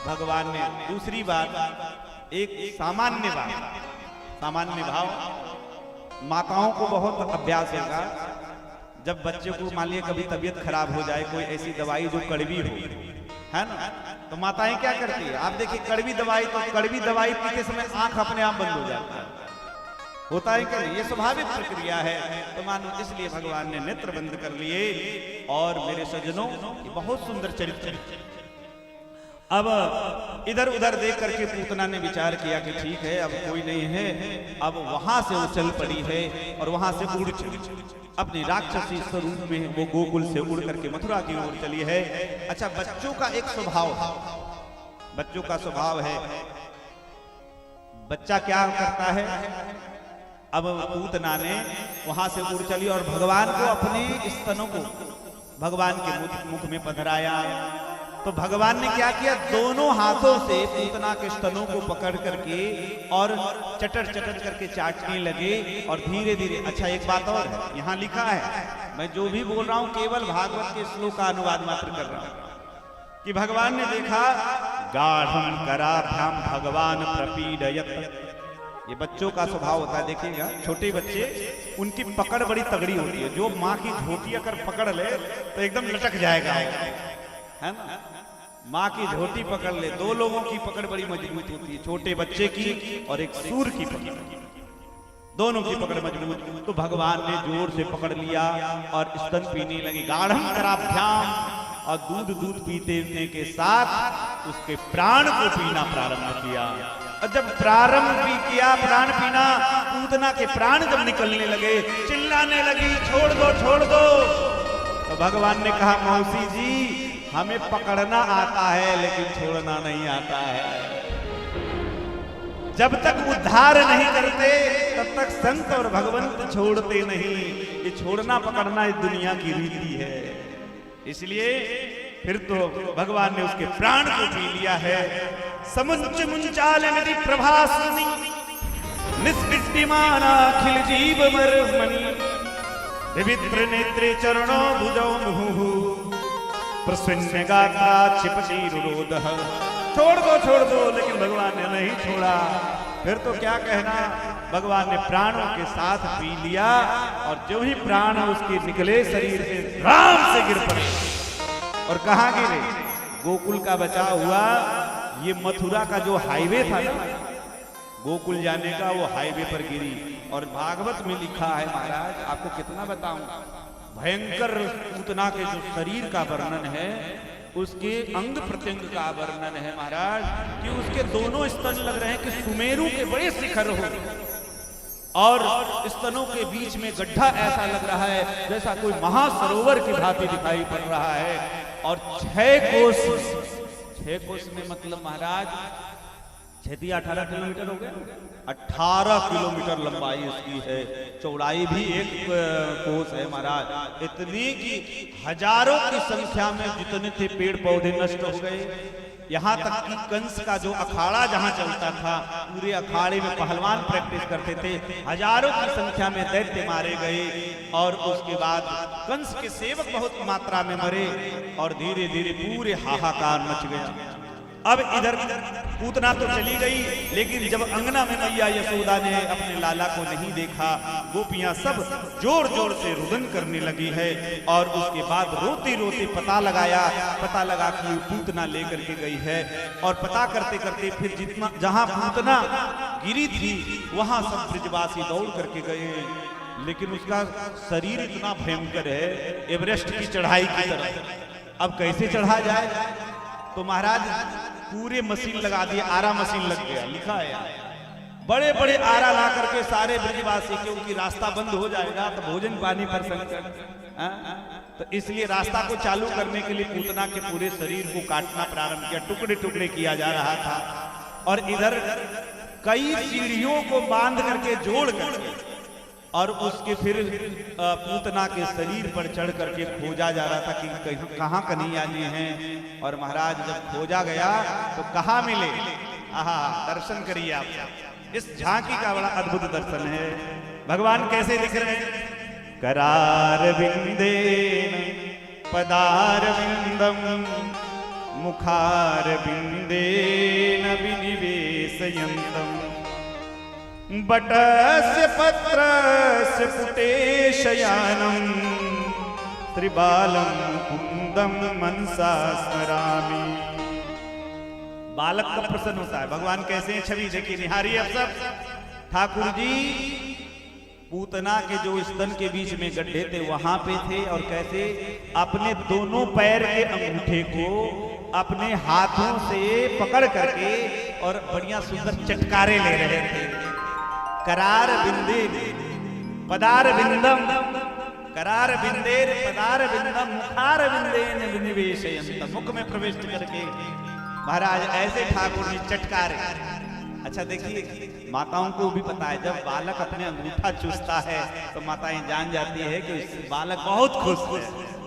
भगवान ने दूसरी बात, एक सामान्य बात, सामान्य भाव, माताओं को बहुत अभ्यास होगा, जब बच्चे को मान लिया कभी तबीयत खराब हो जाए, कोई ऐसी दवाई जो कड़वी हो, है ना, तो माताएं क्या करती है, आप देखिए कड़वी दवाई, तो कड़वी दवाई पीते समय आंख अपने आप बंद हो जाता है, होता है क्या, ये स्वाभाविक प्रक्रिया है। तो मानो इसलिए भगवान ने नेत्र बंद कर लिए। और मेरे सज्जनों ये बहुत सुंदर चरित्र। अब इधर उधर देख करके पूतना ने विचार किया कि ठीक है अब कोई नहीं है, अब वहां से वो चल पड़ी है और वहां से उड़ चली, अपने राक्षसी स्वरूप में वो गोकुल से उड़ करके मथुरा की ओर चली है। अच्छा, बच्चों का एक स्वभाव, बच्चों का स्वभाव है, बच्चा क्या करता है, अब पूतना ने वहां से उड़ चली और भगवान को अपने स्तनों को भगवान के मुख में पधराया। तो भगवान ने क्या किया, दोनों हाथों से पूतना के स्तनों को पकड़ करके और चटर चटर करके चाटने लगे और धीरे धीरे। अच्छा, एक बात और है, यहाँ लिखा है, मैं जो भी बोल रहा हूँ केवल भागवत के श्लोक का अनुवाद मात्र कर रहा हूँ, कि भगवान ने देखा गाढ़ं कराभ्याम भगवान प्रपीडयत। ये बच्चों का स्वभाव होता है, देखिएगा छोटे बच्चे, उनकी पकड़ बड़ी तगड़ी होती है, जो माँ की झोटी अगर पकड़ ले तो एकदम लटक जाएगा, है ना। माँ की झोटी पकड़ ले, दो लोगों की पकड़ बड़ी मजबूत होती है, छोटे बच्चे की और एक सूर की पकड़, दोनों की पकड़ मजबूत। तो भगवान ने जोर से पकड़ लिया और स्तन पीने लगे, गाढ़ं कराभ्याम, और दूध पीते के साथ उसके प्राण को पीना प्रारंभ किया। और जब प्रारंभ भी किया प्राण पीना, पूतना के प्राण जब निकलने लगे, चिल्लाने लगी छोड़ दो छोड़ दो। तो भगवान ने कहा, मौसी जी हमें पकड़ना आता है लेकिन छोड़ना नहीं आता है। जब तक उद्धार नहीं करते तब तक संत और भगवंत छोड़ते नहीं। ये छोड़ना पकड़ना इस दुनिया की रीति है। इसलिए फिर तो भगवान ने उसके प्राण को पी लिया है। समुच मुंचाल निधि प्रभासनी निस्पृष्टिमानाखिल जीव मर्मणि विवित्र नेत्रे चरणों भुजौ मुहुः प्रसन्न गात्रा क्षिपति रुरोधः। छोड़ दो लेकिन भगवान ने नहीं छोड़ा। फिर तो क्या कहना, भगवान ने प्राणों के साथ पी लिया और जो ही प्राण उसके निकले शरीर से राम से गिर पड़े। और कहाँ गिरे? गोकुल का बचाव हुआ। ये मथुरा का जो हाईवे था ना, गोकुल जाने का, वो हाईवे पर गिरी। और भागवत में लिखा है महाराज, आपको कितना बताऊं, भयंकर पूतना के जो शरीर का वर्णन है, उसके अंग प्रत्यंग का वर्णन है महाराज, कि उसके दोनों स्तन लग रहे हैं कि सुमेरु के बड़े शिखर हो, और स्तनों के बीच में गड्ढा ऐसा लग रहा है जैसा कोई महासरोवर की भांति दिखाई पड़ रहा है। और 6 कोस में मतलब महाराज छेती 18 किलोमीटर हो गया। 18 किलोमीटर लंबाई इसकी है, चौड़ाई भी एक कोस है महाराज। इतनी कि हजारों की संख्या में जितने थे पेड़ पौधे नष्ट हो गए। यहाँ तक कि कंस का जो अखाड़ा जहाँ चलता था, पूरे अखाड़े में पहलवान प्रैक्टिस करते थे, हजारों की संख्या में दैत्य मारे गए। और उसके बाद कंस के सेवक बहुत मात्रा में मरे और धीरे धीरे पूरे हाहाकार मच गया। अब इधर पूतना तो चली गई, लेकिन जब अंगना में मैया यशोदा ने अपने लाला को नहीं देखा, गोपियां सब जोर जोर से रुदन करने लगी है। और उसके बाद रोते रोते पता लगा कि पूतना लेकर के गई है। और पता करते करते फिर जितना जहां पूतना गिरी थी वहां सब ब्रजवासी दौड़ करके गए, लेकिन उसका शरीर इतना भयंकर है, एवरेस्ट की चढ़ाई की तरह। अब कैसे चढ़ा जाए? तो महाराज पूरे मशीन लगा दिए, आरा मशीन लग गया, लिखा है बड़े बड़े आरा ला करके सारे ब्रजवासी, क्योंकि रास्ता बंद हो जाएगा तो भोजन पानी पर संकट। तो इसलिए रास्ता को चालू करने के लिए पूतना के पूरे शरीर को काटना प्रारंभ किया, टुकड़े टुकड़े किया जा रहा था। और इधर कई सीढ़ियों को बांध करके जोड़ करके और उसके फिर पूतना के शरीर पर चढ़ करके खोजा जा रहा था कि कहाँ कन्हैया जी हैं। और महाराज जब खोजा गया तो कहाँ मिले? आहा, दर्शन करिए आप, इस झांकी का बड़ा अद्भुत दर्शन है। भगवान कैसे दिख रहे हैं? करार बिंदेन पदार बिंदम मुखार बिंदेन विनिवेशयन्तम बटस्य पत्रस्य पुटेशयानम त्रिबालम कुंदम मनसा स्मरामि। बालक का प्रसन्न होता है। भगवान कैसे हैं? छवि देखिए, निहारिए अब सब। ठाकुर जी पूतना के जो स्तन के बीच में गड्ढे थे वहां पे थे, और कैसे अपने दोनों पैर के अंगूठे को अपने हाथों से पकड़ करके और बढ़िया सुंदर चटकारे ले रहे थे। करार बिंदे पदार बिंदम, करार बिंदेर पदार बिंदम मुखार बिंदेन विनिवेशयन्तम, मुख में प्रवेश करके महाराज ऐसे ठाकुर जी चटकारे। अच्छा देखिए, माताओं को भी पता है, जब बालक अपने अंगूठा चूसता है तो माताएं जान जाती है कि बालक बहुत खुश है,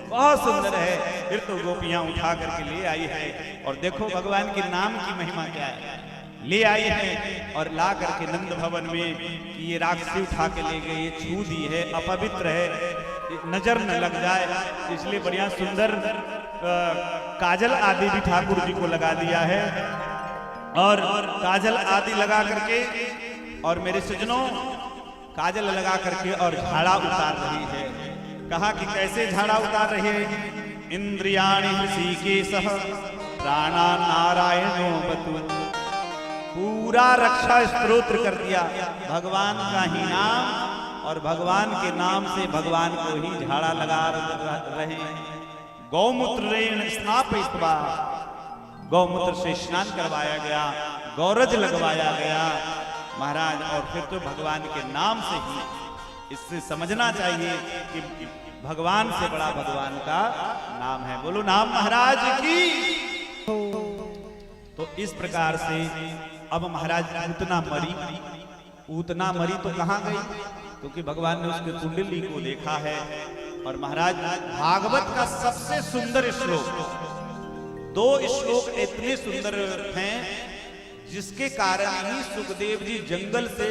बहुत सुंदर है। फिर तो गोपियां उठा करके ले आई है। और देखो भगवान के नाम की महिमा क्या है, ले आई है और ला करके नंद भवन में कि ये राक्षसी उठा के ले गए, ये छू दी है, अपवित्र है, नजर न लग जाए, इसलिए बढ़िया सुंदर काजल आदि भी ठाकुर जी को लगा दिया है। और काजल आदि लगा करके, और मेरे सज्जनों काजल लगा करके और झाड़ा उतार रही है। कहा कि कैसे झाड़ा उतार रही है? इंद्रियाणि ऋषिकेशः प्राणा नारायणो बतु। पूरा रक्षा स्तोत्र कर दिया, भगवान का ही नाम, और भगवान के नाम से भगवान को ही झाड़ा लगा रहे हैं। गौमूत्रेण स्नापयित्वा, गौमूत्र से स्नान करवाया गया, गौरज लगवाया गया महाराज। और फिर तो भगवान के नाम से ही, इससे समझना चाहिए कि भगवान से बड़ा भगवान का नाम है। बोलो नाम महाराज की। तो इस प्रकार से अब महाराज पूतना मरी तो कहाँ गई? क्योंकि भगवान ने उसके कुंडली को देखा है। और महाराज भागवत का सबसे सुंदर श्लोक, 2 श्लोक इतने सुंदर हैं जिसके कारण ही सुखदेव जी जंगल से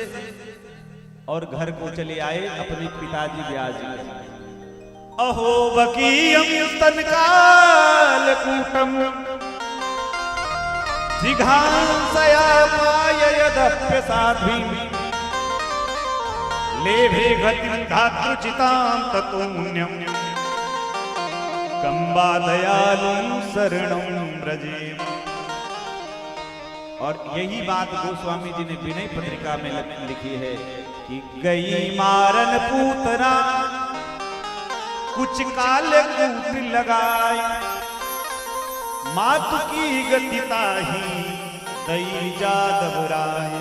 और घर को चले आए अपने पिताजी व्यास जी। अहो बकीयम स्तनकाल कूटम जिघांसया पाययदप्य साध्वी लेभे गतिं धातृचितां ततोऽन्यं कंबा दयालुं शरणं व्रजेम। और यही बात गोस्वामी जी ने विनय पत्रिका में लिखी है कि गई मारन पूतना कुछ काल कूट लगाए, मातु की गति ताही दई जादव राय।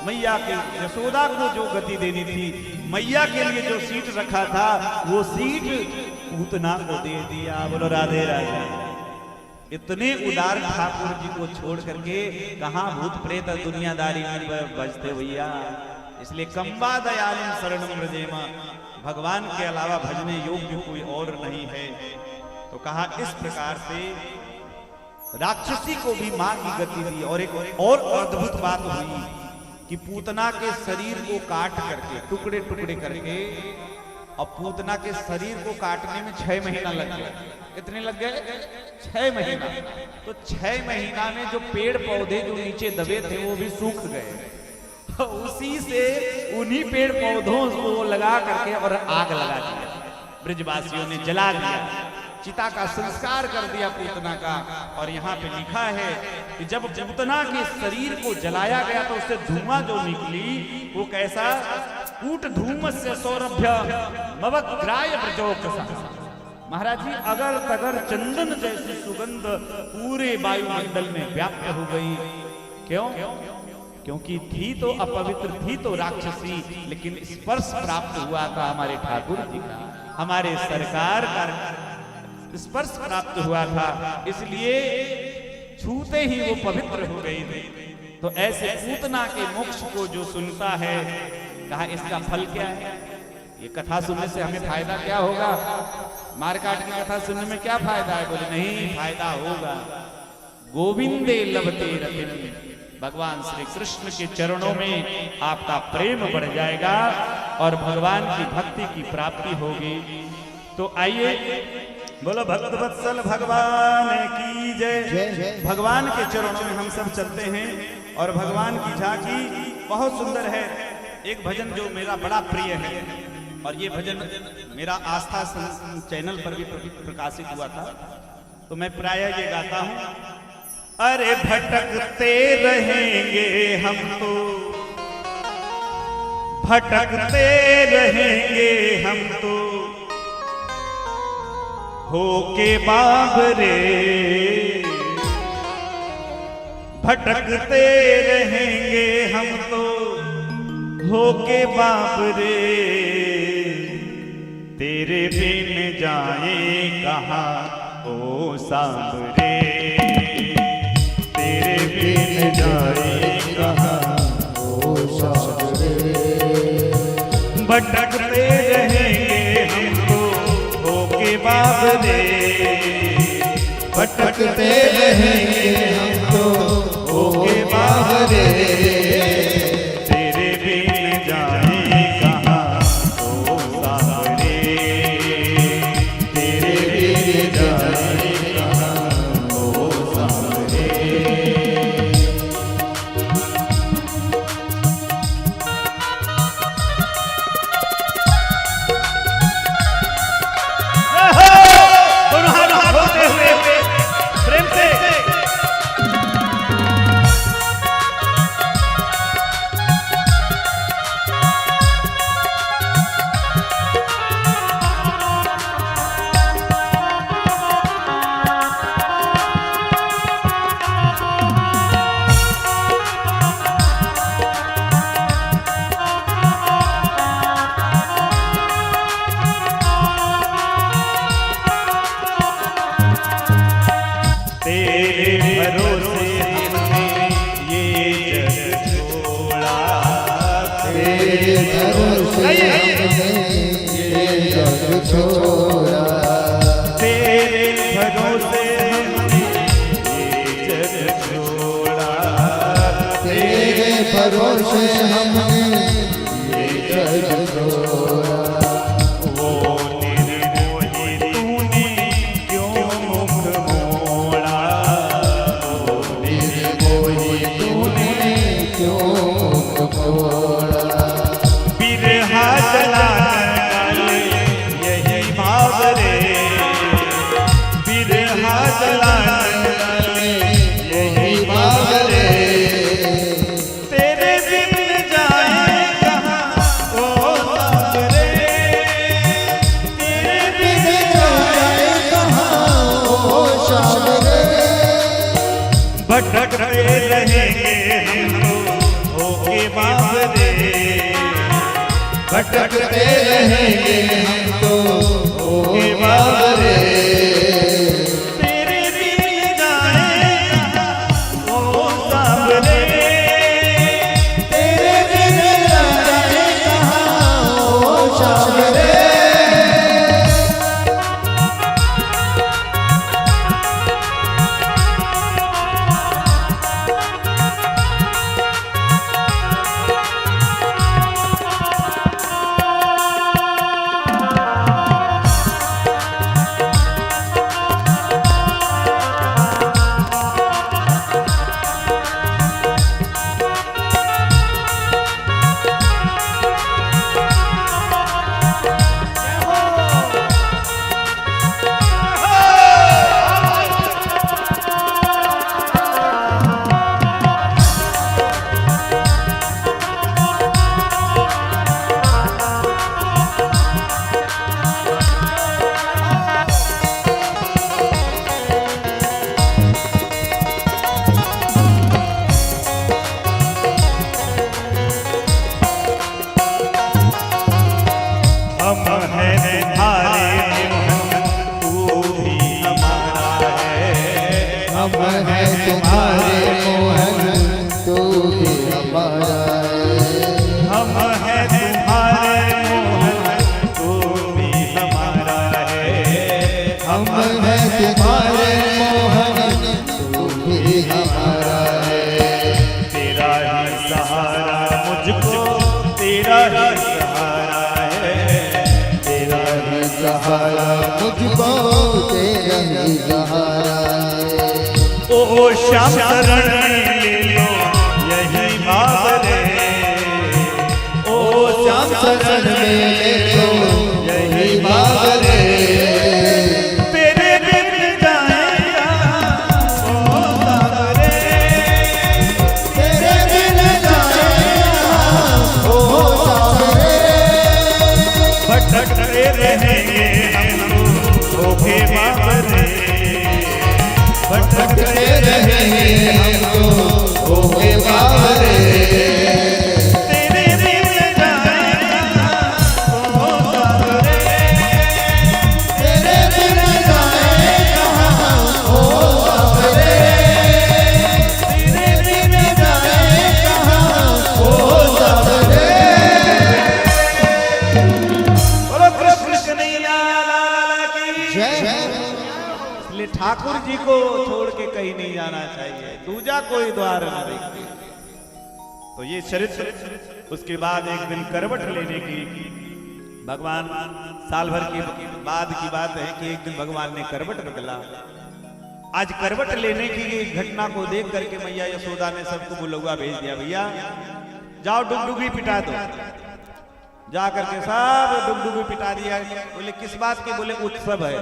मैया के यशोदा को जो गति देनी थी, मैया के लिए जो सीट रखा था वो सीट पूतना को दे दिया। बोलो राधे राधे। इतने उदार ठाकुर जी को छोड़ करके कहां भूत प्रेत दुनियादारी में बजते भैया। इसलिए कंबा दयालु शरणम व्रजेमा, भगवान के अलावा भजने योग्य कोई और नहीं है। तो कहा इस प्रकार से राक्षसी को भी मां की गति दी। और एक और अद्भुत बात हुई कि पूतना के शरीर को काट करके टुकड़े टुकड़े करके, और पूतना के शरीर को काटने में 6 महीना लग गए। कितने लग गए? 6 महीना। तो 6 महीना में जो पेड़ पौधे जो नीचे दबे थे वो भी सूख गए। उसी से उन्हीं पेड़ पौधों को लगा करके और आग लगा दिया, ब्रजवासियों ने जला दिया, चिता का संस्कार कर दिया पूतना का। और यहाँ पे लिखा है कि जब पूतना के शरीर को जलाया गया तो उससे धुआं जो निकली वो कैसा? कूट धूम से सौरभ्य मवग्राय ब्रजोकसा। महाराज जी, अगर तगर चंदन जैसी सुगंध पूरे वायुमंडल में व्याप्त हो गई। क्यों? क्योंकि थी तो अपवित्र, थी तो राक्षसी, लेकिन स्पर्श प्राप्त हुआ था हमारे ठाकुर जी का, हमारे सरकार का स्पर्श प्राप्त हुआ था, इसलिए छूते ही वो पवित्र हो गई थी। तो ऐसे पूतना के मोक्ष को जो सुनता है, कहा इसका फल क्या है? ये कथा सुनने से हमें फायदा क्या होगा? मार काट की कथा सुनने में क्या फायदा है? बोले नहीं, फायदा होगा। गोविंदे लभते रतिम, भगवान श्री कृष्ण के चरणों में आपका प्रेम बढ़ जाएगा और भगवान की भक्ति की प्राप्ति होगी। तो आइए बोलो भक्त वत्सल भगवान की जय। भगवान के चरणों में हम सब चलते हैं और भगवान की झांकी बहुत सुंदर है। एक भजन जो मेरा बड़ा प्रिय है और ये भजन मेरा आस्था चैनल पर भी प्रकाशित हुआ था, तो मैं प्रायः ये गाता हूँ। अरे भटकते रहेंगे हम तो, भटकते रहेंगे हम तो, होके बाबरे भटकते रहेंगे हम तो, होके बाबरे तेरे बिन जाए कहाँ ओ सांबरे, तेरे बिन जाए कहाँ ओ सांबरे। भटकते रहेंगे हम तो होके बाबरे, भटकते रहेंगे हम तो होके बाबरे, तेरे बिन जाए कहाँ ओ सांबरे, तेरे बिन जाए कहाँ ओ सांबरे। दोनों हाथ होते हुए प्रेम से छोड़ा, तेरे भरोसे हमने ये जग छोड़ा, तेरे भरोसे हमने ये जग छोड़ा। वो निर्मोही तूने क्यों मुख मोड़ा, वो निर्मोही तूने क्यों मुख मोड़ा। बिरहा जलाने यही भाव रे, बिरहा जलाने यही भाव रे, तेरे बिन जाए कहाँ ओ सांबरे, तेरे बिन जाए कहाँ ओ सांबरे। भटकते रहेंगे हम तो होके बाबरे, भटकते रहेंगे हम तो होके बाबरे, तेरे बिन श्याम रे हम हैं तुम्हारे मोहन तू भी हमारा है। हम हैं तुम्हारे मोहन तू भी हमारा है। हम हैं तुम्हारे मोहन तू भी हमारा है। तेरा ही सहारा मुझको तेरा ही सहारा है। तेरा ही सहारा मुझको तेरा ही सहारा है। ओ श्याम शरण ले लो यही बात रे। ओ श्याम शरण में ले लो यही बात रे। तेरे बिन जाएगा ओ सावरे। तेरे बिन जाएगा ओ सावरे। भटकते रहेंगे हम धोखे बाबरे। भटकते रहेंगे हम धोखे बाबरे। तेरे बिन जाएगा ओ सावरे। तेरे बिन जाएगा ओ सावरे। तेरे बिन जाएगा ओ सावरे। बोलो कृष्ण कन्हैया लाल की जय। इसलिए ठाकुर जी को छोड़ के कहीं नहीं जाना चाहिए। दूजा कोई द्वार न देखे। तो ये चरित्र उसके बाद एक दिन करवट लेने की भगवान साल भर के बाद की बात है कि एक दिन भगवान ने करवट बदला। आज करवट लेने की घटना को देख करके मैया यशोदा ने सबको बुलौआ भेज दिया, भैया जाओ डुगडुगी पिटा दो। जा करके सब डुगडुगी पिटा दिया। बोले किस बात के? बोले उत्सव है,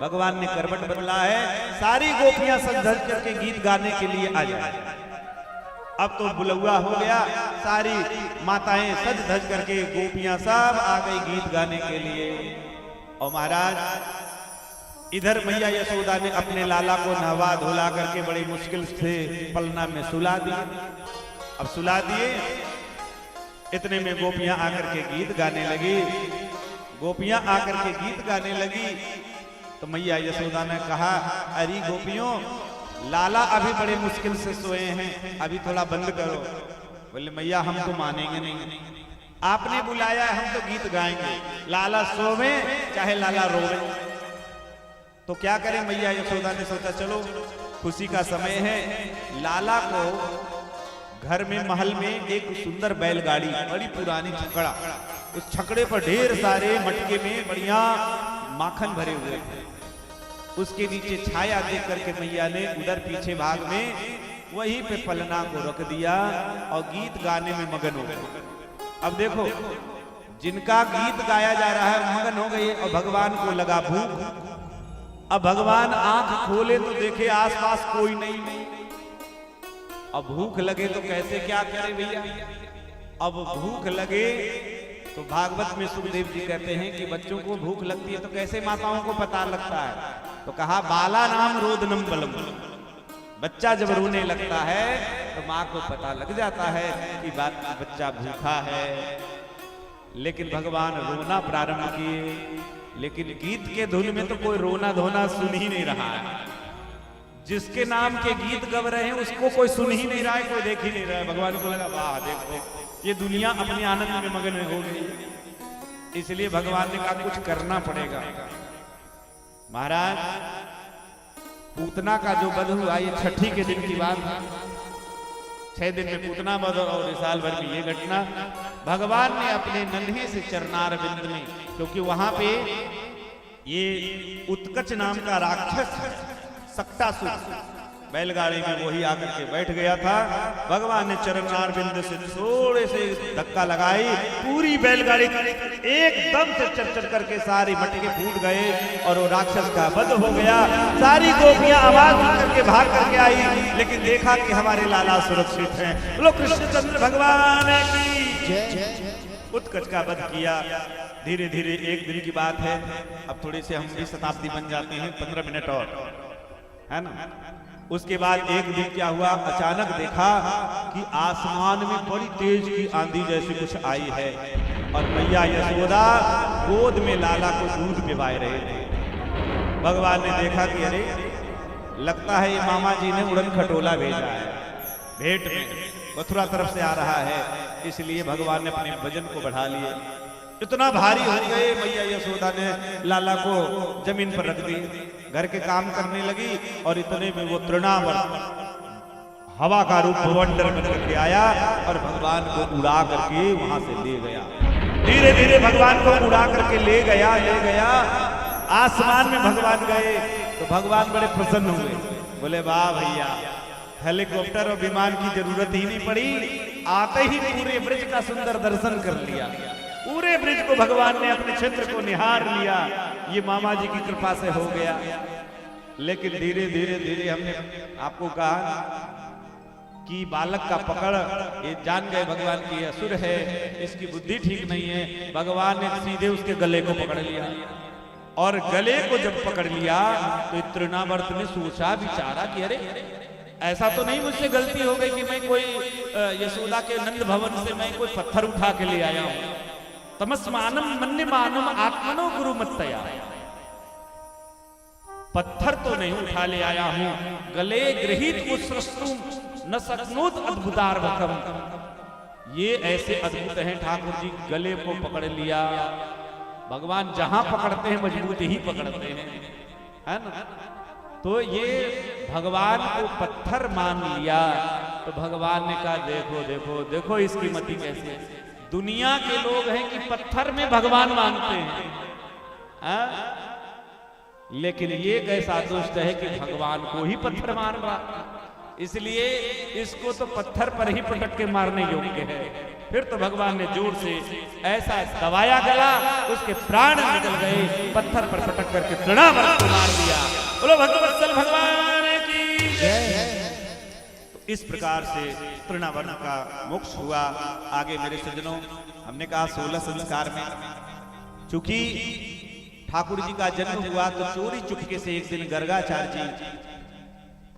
भगवान ने करवट बदला है, सारी गोपियां सज धज करके गीत गाने के लिए आ जाए। अब तो बुलौआ हो गया, सारी माताएं सज धज करके गोपियां सब आ गई गीत गाने के लिए। और महाराज इधर मैया यशोदा ने अपने लाला को नहवा धुला करके बड़ी मुश्किल से पलना में सुला दिए। अब सुला दिए, इतने में गोपियां आकर के गीत गाने लगी। गोपियां आकर के गीत गाने लगी तो मैया यशोदा ने कहा, अरे गोपियों, लाला अभी बड़े मुश्किल से सोए हैं, अभी थोड़ा बंद करो। बोले मैया हम तो मानेंगे नहीं, आपने बुलाया है, हम तो गीत गाएंगे। लाला सोवे चाहे लाला रोवे। तो क्या करें? मैया यशोदा ने सोचा चलो खुशी का समय है। लाला को घर में महल में एक सुंदर बैलगाड़ी, बड़ी पुरानी छकड़ा, उस छकड़े पर ढेर सारे मटके में बढ़िया माखन भरे हुए थे। उसके नीचे छाया देख करके मैया ने उधर पीछे भाग में वहीं पे पलना को रख दिया और गीत गाने में मगन हो गए। अब देखो, जिनका गीत गाया जा रहा है मगन हो गए और भगवान को लगा भूख। अब भगवान आंख खोले तो देखे आसपास कोई नहीं। अब भूख लगे तो कैसे क्या करे भैया? अब भूख लगे तो भागवत में सुखदेव जी कहते हैं कि बच्चों को भूख लगती है तो कैसे माताओं को पता लगता है? तो कहा बाला नाम रोदनम बलम। बच्चा जब रोने लगता है तो माँ को पता लग जाता है कि बच्चा भूखा है। लेकिन भगवान रोना प्रारंभ किए, लेकिन गीत के धुन में तो कोई रोना धोना सुन ही नहीं रहा है। जिसके नाम के गीत गव रहे हैं उसको कोई सुन ही नहीं रहा है, कोई देख ही नहीं रहा है। भगवान को लगा वाह देखो ये दुनिया अपने आनंद में मगन हो गई। इसलिए भगवान ने कहा कुछ करना पड़ेगा। महाराज पूतना का जो वध हुआ ये छठी के दिन की बात है। 6 दिन में पूतना वध और इस साल भर में ये घटना भगवान ने अपने नन्हे से चरणार बिंद में, क्योंकि वहां पे ये उत्कच नाम का राक्षस सक्टासुर बैलगाड़ी में वही आकर के बैठ गया था। भगवान ने चरणार बिंद से थोड़े से धक्का लगाई, पूरी बैलगाड़ी एकदम से चर करके सारी मटके फूट गए और वो राक्षस का वध हो गया। सारी गोपियां आवाज करके भाग करके आई, लेकिन देखा कि हमारे लाला सुरक्षित हैं। बोलो कृष्णचंद्र भगवान की। उत्कच का वध किया। धीरे धीरे एक दिन की बात है, अब थोड़ी से हम भी शताब्दी बन जाते हैं, 15 मिनट और है ना। उसके बाद एक दिन क्या हुआ, अचानक देखा कि आसमान में बड़ी तेज की आंधी जैसी कुछ आई है और मैया यशोदा गोद में लाला को दूध पिलाए रहे थे। भगवान ने देखा कि अरे लगता है ये मामा जी ने उड़न खटोला भेजा है, भेंट में मथुरा तरफ से आ रहा है, इसलिए भगवान ने अपने वजन को बढ़ा लिए। इतना भारी हो गए, मैया यशोदा ने लाला को जमीन पर रख दी, घर के काम करने लगी और इतने में वो तृणावर्त हवा का रूप भवंडर बन करके आया और भगवान को उड़ा करके वहां से ले गया। धीरे धीरे भगवान को उड़ा करके ले गया। आसमान में भगवान गए तो भगवान बड़े प्रसन्न हुए, बोले वाह भैया, हेलीकॉप्टर और विमान की जरूरत ही नहीं पड़ी, आते ही पूरे ब्रिज का सुंदर दर्शन कर लिया। पूरे ब्रिज को भगवान ने अपने क्षेत्र को निहार लिया। ये मामा जी की कृपा से हो गया। लेकिन धीरे धीरे हमने आपको कहा कि बालक का पकड़, ये जान गए भगवान की असुर है, इसकी बुद्धि ठीक नहीं है। भगवान ने सीधे उसके गले को पकड़ लिया और गले को जब पकड़ लिया तो तृणावर्त ने सोचा विचारा कि अरे ऐसा तो नहीं मुझसे गलती हो गई कि मैं कोई यशोदा के नंद भवन से मैं कोई पत्थर उठा के ले आया हूं। तमस्मानम मन्यमानम आत्मनो गुरु मत्तया, पत्थर तो नहीं उठा ले आया हूं, गले गृहीत को सृष्टुम न सकनोत अद्भुतार्भकम। ये ऐसे अद्भुत हैं ठाकुर जी, गले को पकड़ लिया। भगवान जहां पकड़ते हैं मजबूत ही पकड़ते हैं, है ना। तो ये भगवान को पत्थर मान लिया तो भगवान ने कहा देखो देखो देखो इसकी मति कैसे। दुनिया के लोग हैं कि पत्थर में भगवान मानते हैं, लेकिन ये कैसा दुष्ट है कि भगवान को ही पत्थर मार रहा, इसलिए इसको तो पत्थर पर ही पटक के मारने योग्य है। फिर तो भगवान ने जोर से ऐसा दबाया गला, उसके प्राण निकल गए, पत्थर पर पटक करके तृणावर्त को मार दिया। बोलो भगवत्सल भगवान की जय। इस प्रकार से तृणावर्त का मोक्ष हुआ। आगे मेरे सज्जनों, हमने कहा 16 संस्कार में, चूंकि ठाकुर जी का जन्म हुआ तो चोरी चुपके से एक दिन गर्गाचार्य जी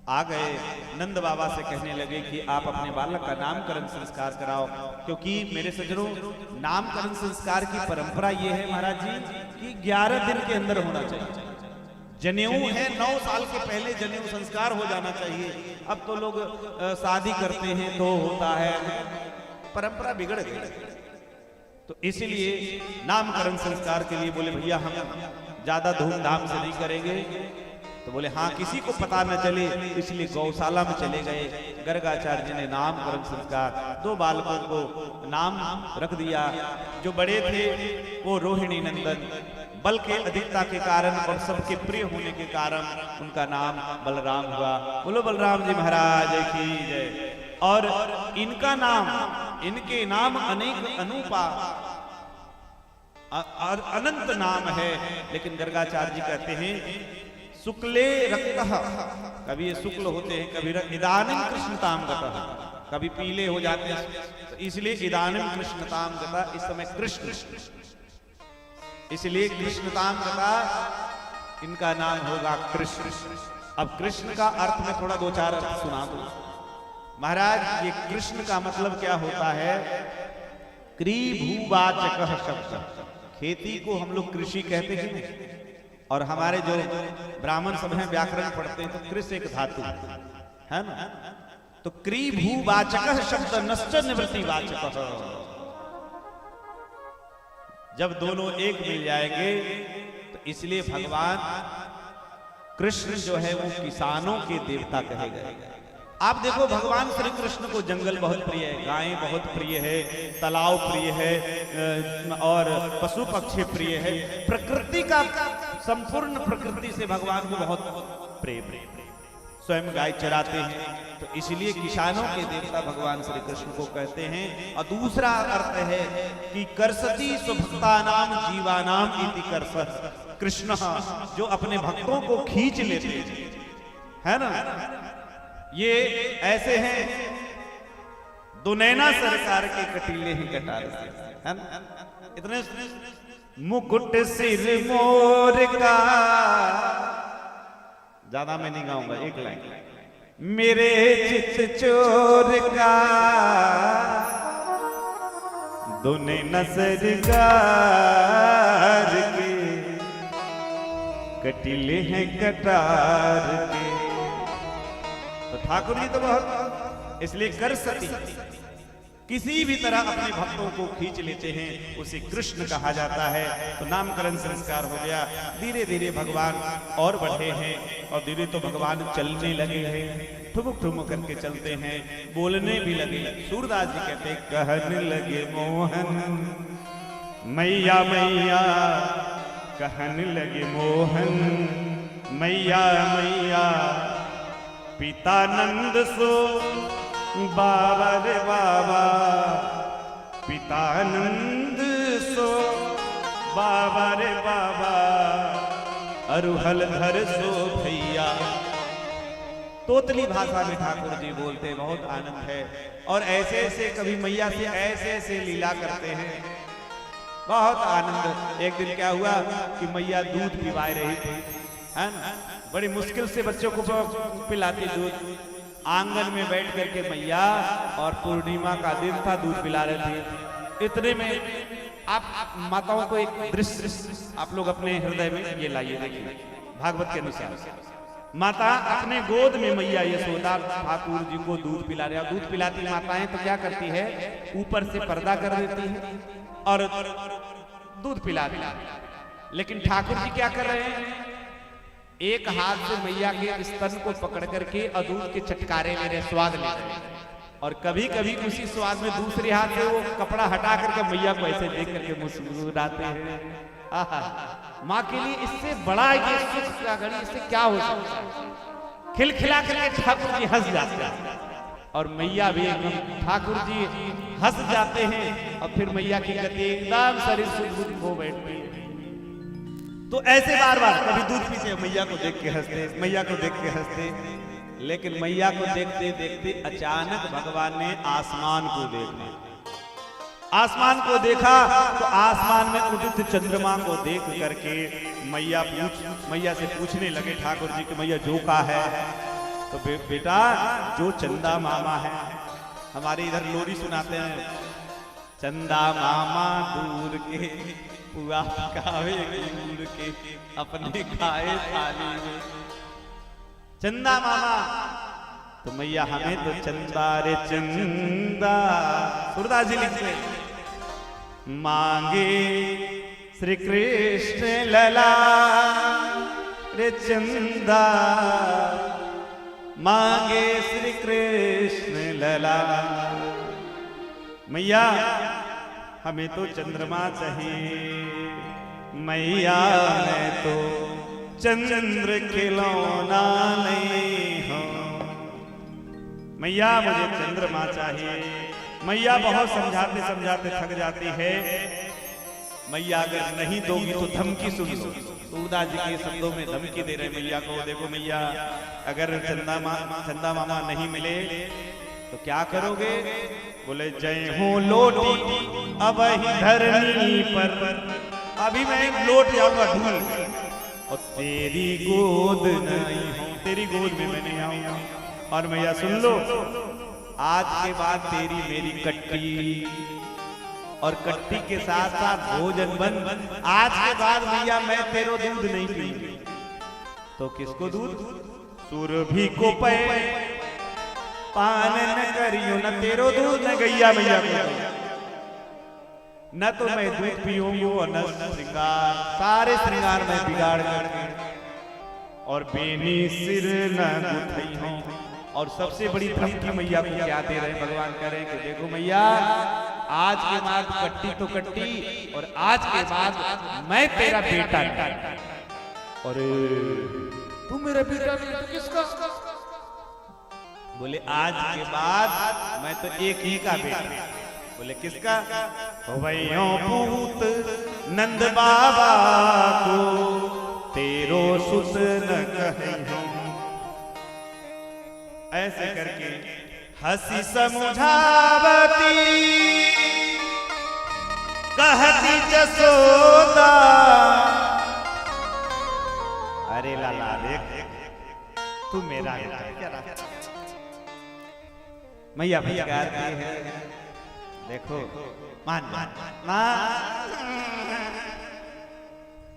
आ गए, नंद बाबा से कहने लगे कि आप अपने बालक का नामकरण संस्कार कराओ। क्योंकि मेरे सज्जनों, नामकरण संस्कार की परंपरा ये है महाराज जी कि 11 दिन के अंदर होना चाहिए। जनेऊ है 9 साल के पहले जनेऊ संस्कार हो जाना चाहिए। अब तो लोग शादी करते हैं तो होता है, परंपरा बिगड़ गई। तो इसीलिए नामकरण संस्कार के लिए बोले भैया हम ज्यादा धूमधाम से नहीं करेंगे। तो बोले हाँ, किसी को पता न चले, इसलिए गौशाला में चले गए। गर्गाचार्य जी ने नामकरण संस्कार, 2 बालकों को नाम रख दिया। जो बड़े थे वो रोहिणी नंदन, बल के अधिकता के कारण और सबके प्रिय होने के कारण उनका नाम बलराम हुआ। बोलो बलराम जी महाराज की जय। और इनका नाम, इनके नाम अनेक अनूपा और अनंत नाम है, लेकिन गर्गाचार्य जी कहते हैं शुक्ले रक्तः, कभी ये शुक्ल होते हैं, कभी इदानीम कृष्णताम गतः, कभी पीले हो जाते हैं, तो इसलिए इदानीम कृष्णताम गतः, इस समय कृष्ण, इसलिए कृष्णताम गतः इनका नाम होगा कृष्ण। अब कृष्ण का अर्थ में थोड़ा 2-4 अर्थ सुना दूं महाराज। ये कृष्ण का मतलब क्या होता है? कृभूवाचकः शब्द। खेती को हम लोग कृषि कहते हैं, और हमारे जो ब्राह्मण सब हैं व्याकरण पढ़ते हैं तो कृष एक धातु है ना। तो कृभूवाचकः शब्द नश्च निवृत्तिवाचकः, जब दोनों एक मिल जाएंगे तो इसलिए भगवान कृष्ण जो है वो किसानों के देवता कहे गए। आप देखो भगवान श्री कृष्ण को जंगल बहुत प्रिय है, गायें बहुत प्रिय है, तालाब प्रिय है और पशु पक्षी प्रिय है। प्रकृति का संपूर्ण प्रकृति से भगवान को बहुत प्रेम है। स्वयं गाय चराते हैं तो इसलिए किसानों के देवता भगवान श्री कृष्ण को कहते हैं। और दूसरा अर्थ है कि करसती सुभक्तानाम जीवानाम इति करसत, कृष्ण जो अपने भक्तों को खींच लेते है ना। ये ऐसे हैं दुनैना सरकार के कटीले ही कटार से, है ना। इतने मुकुट सिर मोर का, ज्यादा मैं नहीं गाऊंगा, एक लाइन। मेरे चित चोर का दुनैना सरकार के कटीले हैं कटार के। तो ठाकुर जी तो बहुत, इसलिए कर सती किसी भी तरह अपने भक्तों को खींच लेते हैं, उसे कृष्ण कहा जाता है। तो नामकरण संस्कार हो गया। धीरे धीरे भगवान और बढ़े हैं और धीरे तो भगवान चलने लगे हैं, ठुमुक ठुमुक करके चलते हैं, बोलने भी लगे। सूरदास जी कहते हैं कहने लगे मोहन मैया मैया, कहने लगे मोहन मैया मैया, पितानंद सो बाबा रे बाबा, पितानंद सो बाबा रे बाबा, अरुहल धर सो भैया। तोतली भाषा में ठाकुर जी बोलते, बहुत आनंद है। और ऐसे ऐसे कभी मैया से ऐसे ऐसे लीला करते हैं, बहुत आनंद। एक दिन क्या हुआ कि मैया दूध पिवाए रही थी, है ना, बड़ी मुश्किल से बच्चों को पिलाती दूध। आंगन में बैठ करके मैया, और पूर्णिमा का दिन था, दूध पिला रहे थे। इतने में आप माताओं को एक दृश्य आप लोग अपने हृदय में ये लाइए, देखिए भागवत के अनुसार माता अपने गोद में मैया यशोदा ठाकुर जी को दूध पिला रहे। दूध पिलाती माताएं तो क्या करती है, ऊपर से पर्दा कर देती है और दूध पिलाती है। लेकिन ठाकुर जी क्या कर रहे हैं, एक हाथ से मैया के स्तन को पकड़ करके दूध के चटकारे ले रहे, स्वाद ले रहे। और कभी कभी उसी स्वाद में दूसरे हाथ से वो कपड़ा हटा करके मैया को ऐसे देख करके मुस्कुराते हैं। माँ के लिए इससे बड़ा ये सुख का घड़ी इससे क्या हो सकता है। खिलखिला करके ठाकुर जी हंस जाते हैं और मैया भी एकदम, ठाकुर जी हंस जाते हैं और फिर मैया की गति एकदम शरीर सुध हो बैठती है। तो ऐसे बार बार कभी दूध पीते मैया को देख के हंसते, मैया को देख के हंसते। लेकिन मैया को देखते देखते अचानक भगवान ने आसमान को देखा। आसमान को देखा तो आसमान में उदित चंद्रमा को देख करके मैया से पूछने लगे ठाकुर जी कि मैया जो का है। तो बेटा जो चंदा मामा है, हमारे इधर लोरी सुनाते हैं, चंदा मामा दूर के पुआ पकावे दूर के अपने खाए थाली में। चंदा मामा तो मैया हमें तो चंदा रे चंदा। सूरदास जी लिखते मांगे श्री कृष्ण लला रे चंदा, मांगे श्री कृष्ण लला। मैया हमें तो चंद्रमा चाहिए, मैया मैं तो चंद्र खिलौना नहीं हूं, मैया मुझे चंद्रमा चाहिए। मैया बहुत समझाते समझाते थक जाती है। मैया अगर नहीं दोगी तो धमकी सुन लो। सूरदास जी के शब्दों में धमकी दे रहे मैया को, देखो मैया अगर चंदा मामा नहीं मिले तो क्या करोगे। बोले जय हो लोटी अब ही धरनी पर, अभी मैं लौट जाऊंगा ढूंढ, और तेरी गोद नहीं हूं, तेरी गोद में मैं नहीं आऊंगा। और मैया सुन लो, आज के बाद तेरी मेरी कट्टी, और कट्टी के साथ साथ भोजन बंद। आज के बाद मैया मैं तेरो दूध नहीं पीऊंगी। तो किसको दूध, सुरभि को पे पान न करियो, न तेरो दूध न गैया मैया को। न तो मैं दूध पीऊंगी और न श्रृंगार, सारे श्रृंगार मैं बिगाड़ करके, और बेनी सिर न गुथई हूं। और सबसे बड़ी धमकी मैया को क्या दे रहे भगवान, कह रहे हैं कि देखो मैया, आज के बाद कट्टी तो कट्टी, और आज के बाद मैं तेरा बेटा नहीं। अरे तू मेरा बेटा नहीं तो किसका? बोले आज के बाद मैं तो एक ही का बेटा। बोले किसका? भैया पूत नंद बाबा को तेरो सुत न कहियो। ऐसे करके हंसी समझावती कहती जसोदा, अरे लाला देख तू मेरा बेटा। मैया पुकारती है, देखो मान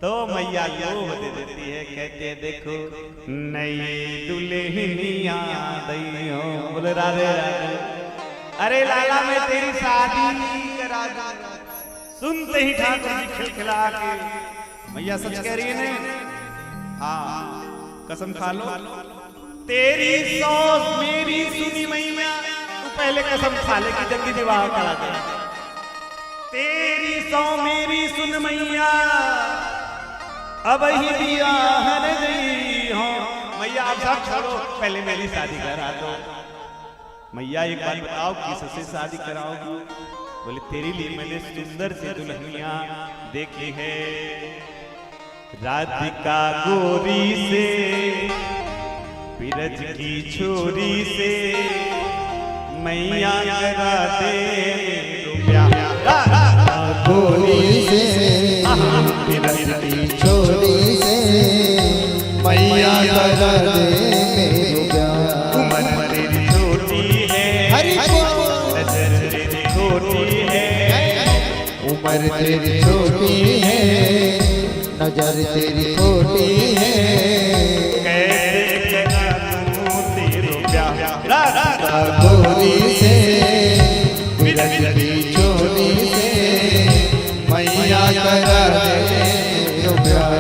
तो मैया लोभ दे देती है, कहते देखो नई दुल्हनिया दैयो। बोले राधे राधे, अरे लाला मैं तेरी शादी करा दूंगा। सुनते ही ठाकुर जी खिलखिला के, मैया सच कह रही है ना? हाँ कसम खा लो, तेरी सौस मेरी सुनी मैया, तू पहले कसम खा ले कि जल्दी विवाह करा दे। तेरी सौ मेरी सुन मैया, अब ही दिया है नहीं हो। मैया आप सब छोड़ो, पहले मेरी शादी करा दो। मैया एक बात बताओ, किससे शादी कराओगी? बोले तेरे लिए मैंने सुंदर सी दुल्हनिया देखी है, राधिका गोरी से, बिरज की छोरी से, मैया करा दे गोरी से, बिरज की छोरी से, मैया करा दे मेरो प्यार। उम्र तेरी छोटी है, नजर तेरी छोटी है, उम्र तेरी छोटी है, नजर तेरी छोटी है, कैसे करूं तेरो प्यार। गोरी से, बिरज की छोरी से, मैया करा दे मेरो प्यार।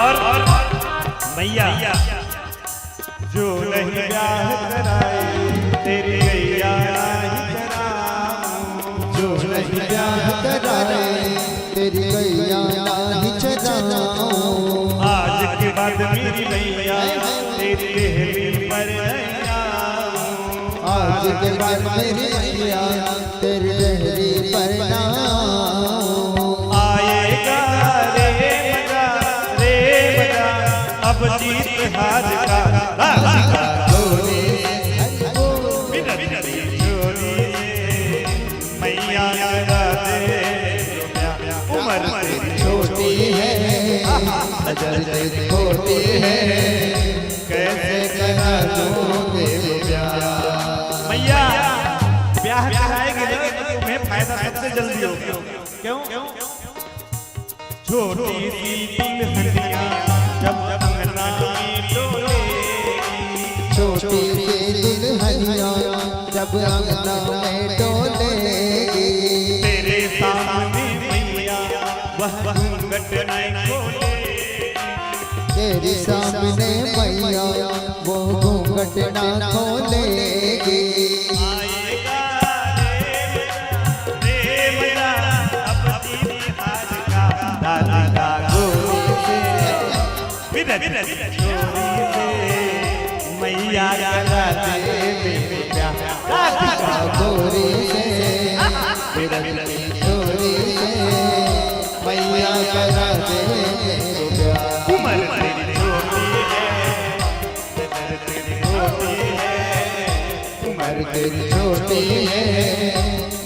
और मैया जो नहीं ब्याह कराए तेरी गैया नहीं कराऊं। जो नहीं ब्याह कराए तेरी गैया नहीं चलाऊं। आज के बाद मेरी मैया तेरी देहली पर नहीं आऊं। आज के बाद मेरी मैया तेरी देहली पर ना आऊं। आएगा रे मजा अब जीत हार का। गोरी मैया करा दे उम्र छोटी है नजर तेरी छोटी है कैसे करा दूं तेरे प्यार। मैया ब्याह कराएगी लेकिन तुम्हें फायदा सबसे जल्दी होगा। क्यों? छोटी सी दुल्हनिया जब अंगना में डोलेगी। छोटी सी दुल्हनिया जब अंगना में डोलेगी। तेरे सामने मैया वह घूंघट नहीं खोलेगी। तेरे सामने मैया वो घूंघट ना खोलेगी। आएगा रे मजा अब जीत हार का। राधिका गोरी से बिरज छोरी से मैया मैया करा दे मेरे प्यार राधिका गोरी से विरह की चोरी से मैया करा दे मेरे प्यार उम्र तेरी छोटी है नजर तेरी छोटी है उम्र तेरी छोटी है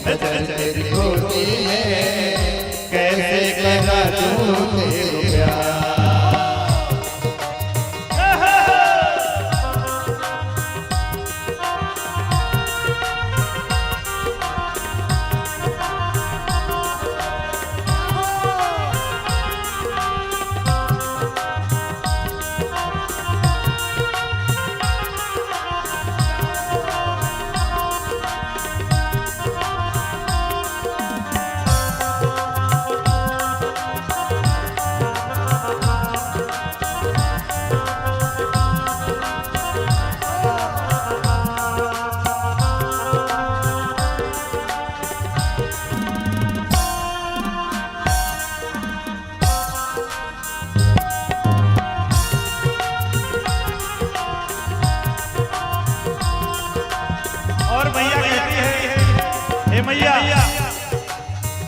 नजर तेरी छोटी है कैसे करा दूं तेरे प्यार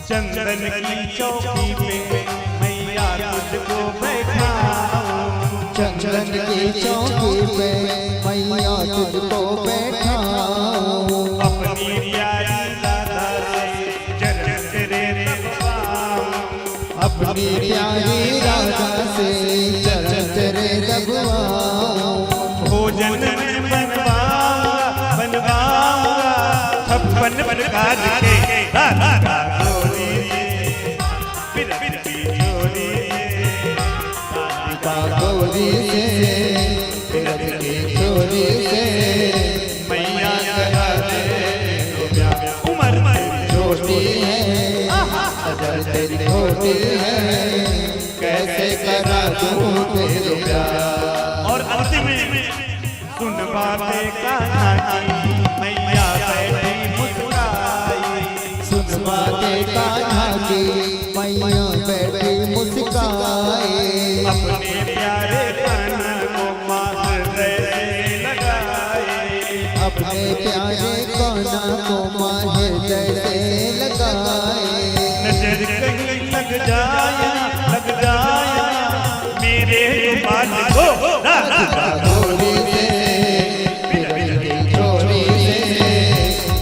चंदन की चौकी पे मैया तुझको बैठाऊं चंदन की चौकी पे मैया तुझको बैठाऊं अपनी प्यारी दादा से चरण तेरे दबाऊं अपनी प्यारी राधा से चरण तेरे दबाऊं भोजन में बनवाऊंगा छप्पन प्रकार के राधा गोरी गोरी से विरह की चोरी से मैया करा दे उम्र छोटी है नजर तेरी छोटी है कैसे करा दूं तेरे प्यार और अंतिम में सुन बातें कान्हा की मैया बैठी मुस्कुराई सुन बातें कान्हा की मैया बैठी मुस्काई अपने प्यारे कान्हा को माँ जैसे लगाए अपने प्यारे कान्हा को माँ जैसे लगाए नजर कहीं लग जाया मेरे बाल को राधिका गोरी से विरह की चोरी से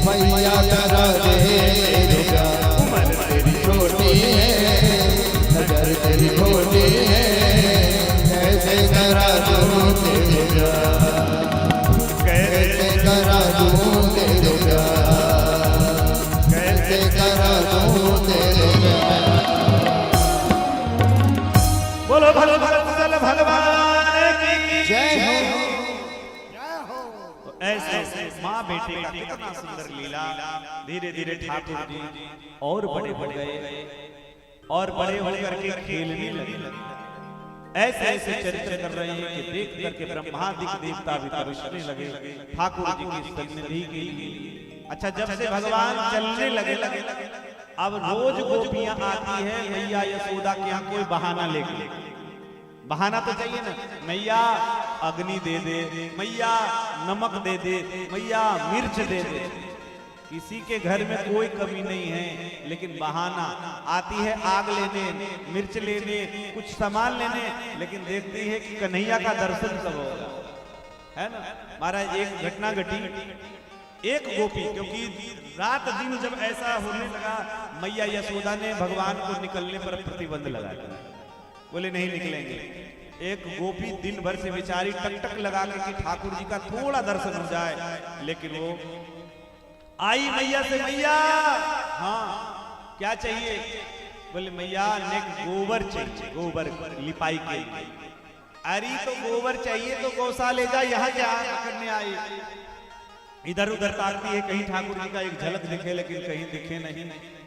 मैया करा दे मेरे प्यार उम्र तेरी छोटी है नजर तेरी छोटी है कैसे करा दूं तेरे प्यार कैसे करा दूं तेरे प्यार कैसे करा दूं तेरे प्यार बोलो भलो भगवान की जय हो ऐसे माँ बेटे का कितना सुंदर लीला धीरे धीरे ठाकुर जी और बड़े हो गए और बड़े होकर के खेलने लगे ऐसे ऐसे चरित्र कर रहे हैं कि देख करके ब्रह्मादिक देवता भी तरसने लगे ठाकुर जी की सन्निधि की। अच्छा जब से भगवान चलने लगे अब रोज गोपियां आती है मैया यशोदा के यहाँ कोई बहाना लेके बहाना तो चाहिए ना मैया अग्नि दे दे मैया नमक दे दे मैया मिर्च दे दे किसी के घर में कोई कमी नहीं है लेकिन बहाना आती है आग लेने मिर्च लेने कुछ सामान लेने लेकिन देखती है कि कन्हैया का दर्शन कब होगा है ना। महाराज एक घटना घटी एक गोपी क्योंकि रात दिन जब ऐसा होने लगा मैया यशोदा ने भगवान को निकलने पर प्रतिबंध लगा दिया बोले नहीं निकलेंगे। एक गोपी दिन भर से बेचारी टक लगा के कि ठाकुर जी का थोड़ा दर्शन हो जाए लेकिन वो आई मैया से मैया हाँ क्या चाहिए बोले मैया ने गोबर चाहिए गोबर लिपाई के लिए। अरे तो गोबर चाहिए तो गौशाला ले जा यहाँ क्या करने आई। इधर उधर ताकती है कहीं ठाकुर जी का एक झलक दिखे लेकिन कहीं दिखे नहीं।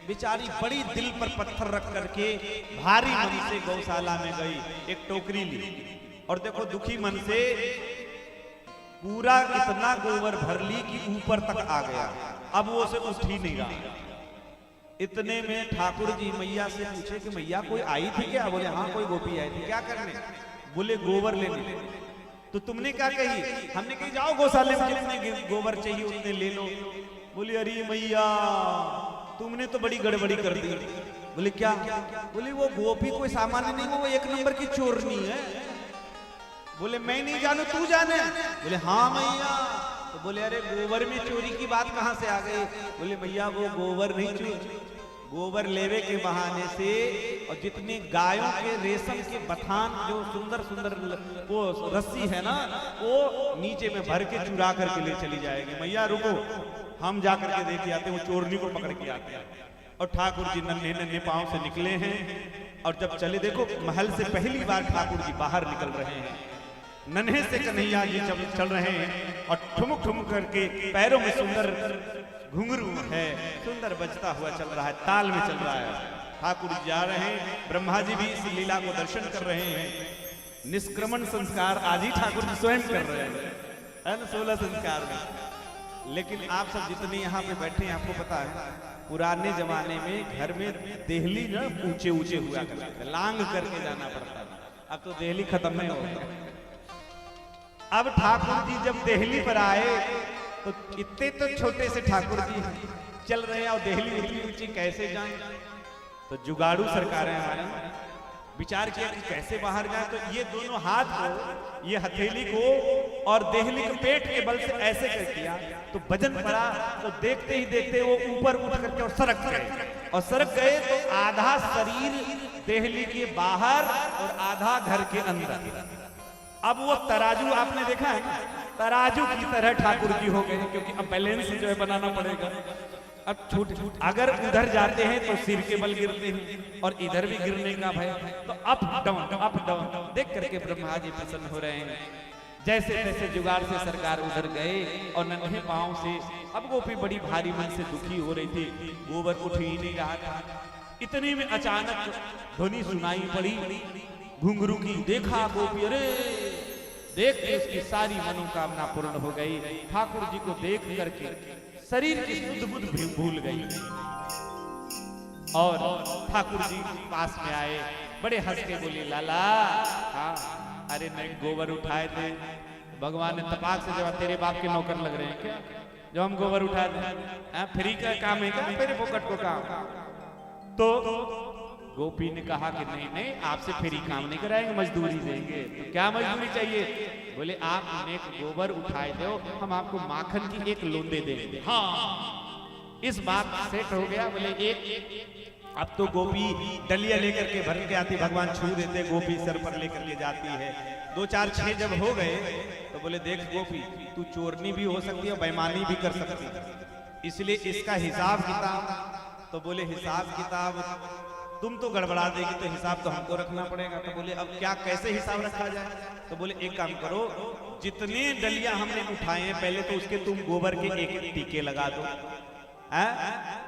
बेचारी बड़ी दिल पर पत्थर रख करके भारी मन से गौशाला में गई एक टोकरी ली और देखो दुखी मन से पूरा इतना गोबर भर ली कि ऊपर तक आ गया। अब वो से उठ ही नहीं रहा। इतने में ठाकुर जी मैया से पूछे कि मैया कोई आई थी क्या। बोले हाँ कोई गोपी आई थी। क्या करने। बोले गोबर लेने। तो तुमने क्या कही? हमने कही जाओ गौशाले में जितने गोबर चाहिए उतने ले लो। बोली अरे मैया तुमने तो बड़ी गड़बड़ी कर दी। बोले क्या? बोले वो गोपी कोई सामान्य नहीं, वो एक नंबर की चोरनी है। बोले मैं नहीं जानू, तू जाने? बोले हाँ मैया। तो बोले अरे गोबर में चोरी की बात कहाँ से आ गई? बोले मैया वो गोबर नहीं चोरी, गोबर लेवे के बहाने से और जितने गायों के रेशम के बथान जो सुंदर सुंदर वो रस्सी है ना, वो नीचे में भर के चुरा करके ले चली जाएगी। मैया रुको, हम जा करके देख आते, वो चोरनी को पकड़ के आते हैं। और ठाकुर जी नन्हे नन्हे पांव से निकले हैं, और जब चले देखो महल से पहली बार ठाकुर जी बाहर निकल रहे हैं। नन्हे से कन्हैया जी चल रहे हैं और ठुमुक ठुमुक करके पैरों में सुंदर घुंघरू है, सुंदर बजता हुआ चल रहा है, ताल में चल रहा है। ठाकुर जा रहे हैं, ब्रह्मा जी भी इस लीला को दर्शन कर रहे हैं। निष्क्रमण संस्कार आज ही ठाकुर जी स्वयं कर रहे हैं 16 संस्कार में। लेकिन आप सब जितने यहाँ पे बैठे हैं आपको पता है पुराने जमाने में घर में देहली ना ऊंचे ऊंचे हुआ करते थे, लांग करके जाना पड़ता था। अब तो देहली खत्म नहीं होता। अब ठाकुर जी जब देहली पर आए तो इतने तो छोटे से ठाकुर जी चल रहे हैं और देहली इतनी ऊंची कैसे जाएं? तो जुगाड़ू सरकार है हमारे, विचार किया कि कैसे बाहर जाए। तो ये दोनों हाथ को, ये हथेली को और देहली के पेट के बल से ऐसे कर किया तो वजन पड़ा। तो देखते ही देखते वो ऊपर उठ करके और सरक गए, और सरक गए तो आधा शरीर देहली के बाहर और आधा घर के अंदर। अब वो तराजू आपने देखा है, तराजू की तरह ठाकुर जी हो गए, क्योंकि अब बैलेंस जो है बनाना पड़ेगा। अब छूट अगर उधर जाते हैं तो सिर के बल गिरते हैं और इधर भी गिरने का भय, तो अप डाउन देख करके ब्रह्मा जी प्रसन्न हो रहे हैं। जैसे तैसे जुगाड़ से सरकार उधर गए और नन्हे पांव से, अब गोपी बड़ी भारी मन से दुखी हो रही थी, गोबर उठ ही नहीं रहा था। इतने में अचानक ध्वनि सुनाई पड़ी घुंघरू की। देखा गोपी, अरे देख के उसकी सारी मनोकामना पूर्ण हो गई। ठाकुर जी को देख करके शरीर की शुद्ध बुद्ध भी भूल गई और ठाकुर जी पास में आए, बड़े हंस के बोले लाला हाँ अरे नहीं गोबर उठाए थे, भगवान ने तपाक से जब तेरे बाप के नौकर लग रहे हैं क्या जो हम गोबर उठाए थे? फ्री का काम है क्या मेरे पोकट को काम? तो गोपी ने कहा कि नहीं नहीं आपसे फ्री काम नहीं कराएंगे, मजदूरी देंगे। तो क्या मजदूरी चाहिए? बोले आपने एक गोबर उठाए दो, हम आपको माखन की एक लोंदे देंगे। हाँ इस बात सेट हो गया। बोले एक अब तो गोपी डलिया लेकर के भर के आती, भगवान छू देते, गोपी सर पर लेकर के जाती है। 2 4 6 जब हो गए तो बोले देख गोपी तू चोरनी भी हो सकती है, बेईमानी भी कर सकती है, इसलिए इसका हिसाब किताब। तो बोले हिसाब किताब तुम तो गड़बड़ा देगी तो हिसाब तो हमको रखना पड़ेगा। तो बोले अब क्या कैसे हिसाब रखा जाए? तो बोले एक काम करो, जितने डलिया हमने उठाए हैं पहले तो उसके तुम गोबर के एक टीके लगा दो,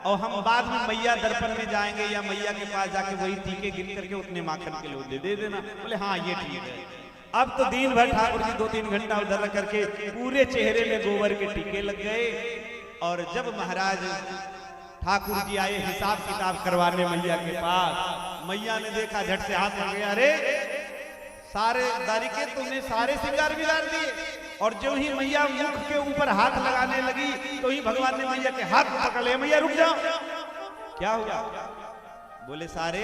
और हम बाद में मैया दर्पण में जाएंगे या मैया के पास जाके वही टीके गिन करके उतने माखन के लोग दे देना। बोले हाँ ये ठीक है। अब तो दिन भर ठाकुर जी 2-3 घंटा उधर रख करके पूरे चेहरे में गोबर के टीके लग गए। और जब महाराज ठाकुर जी आए हिसाब किताब करवाने मैया के पास, मैया ने देखा झट से हाथ लग गया, अरे सारे दारिके तुमने सारे श्रृंगार बिगाड़ दिए। और जो ही मैया मुख के ऊपर हाथ लगाने लगी तो ही भगवान ने मैया के हाथ पकड़ लिया, मैया रुक जाओ। क्या हुआ? बोले सारे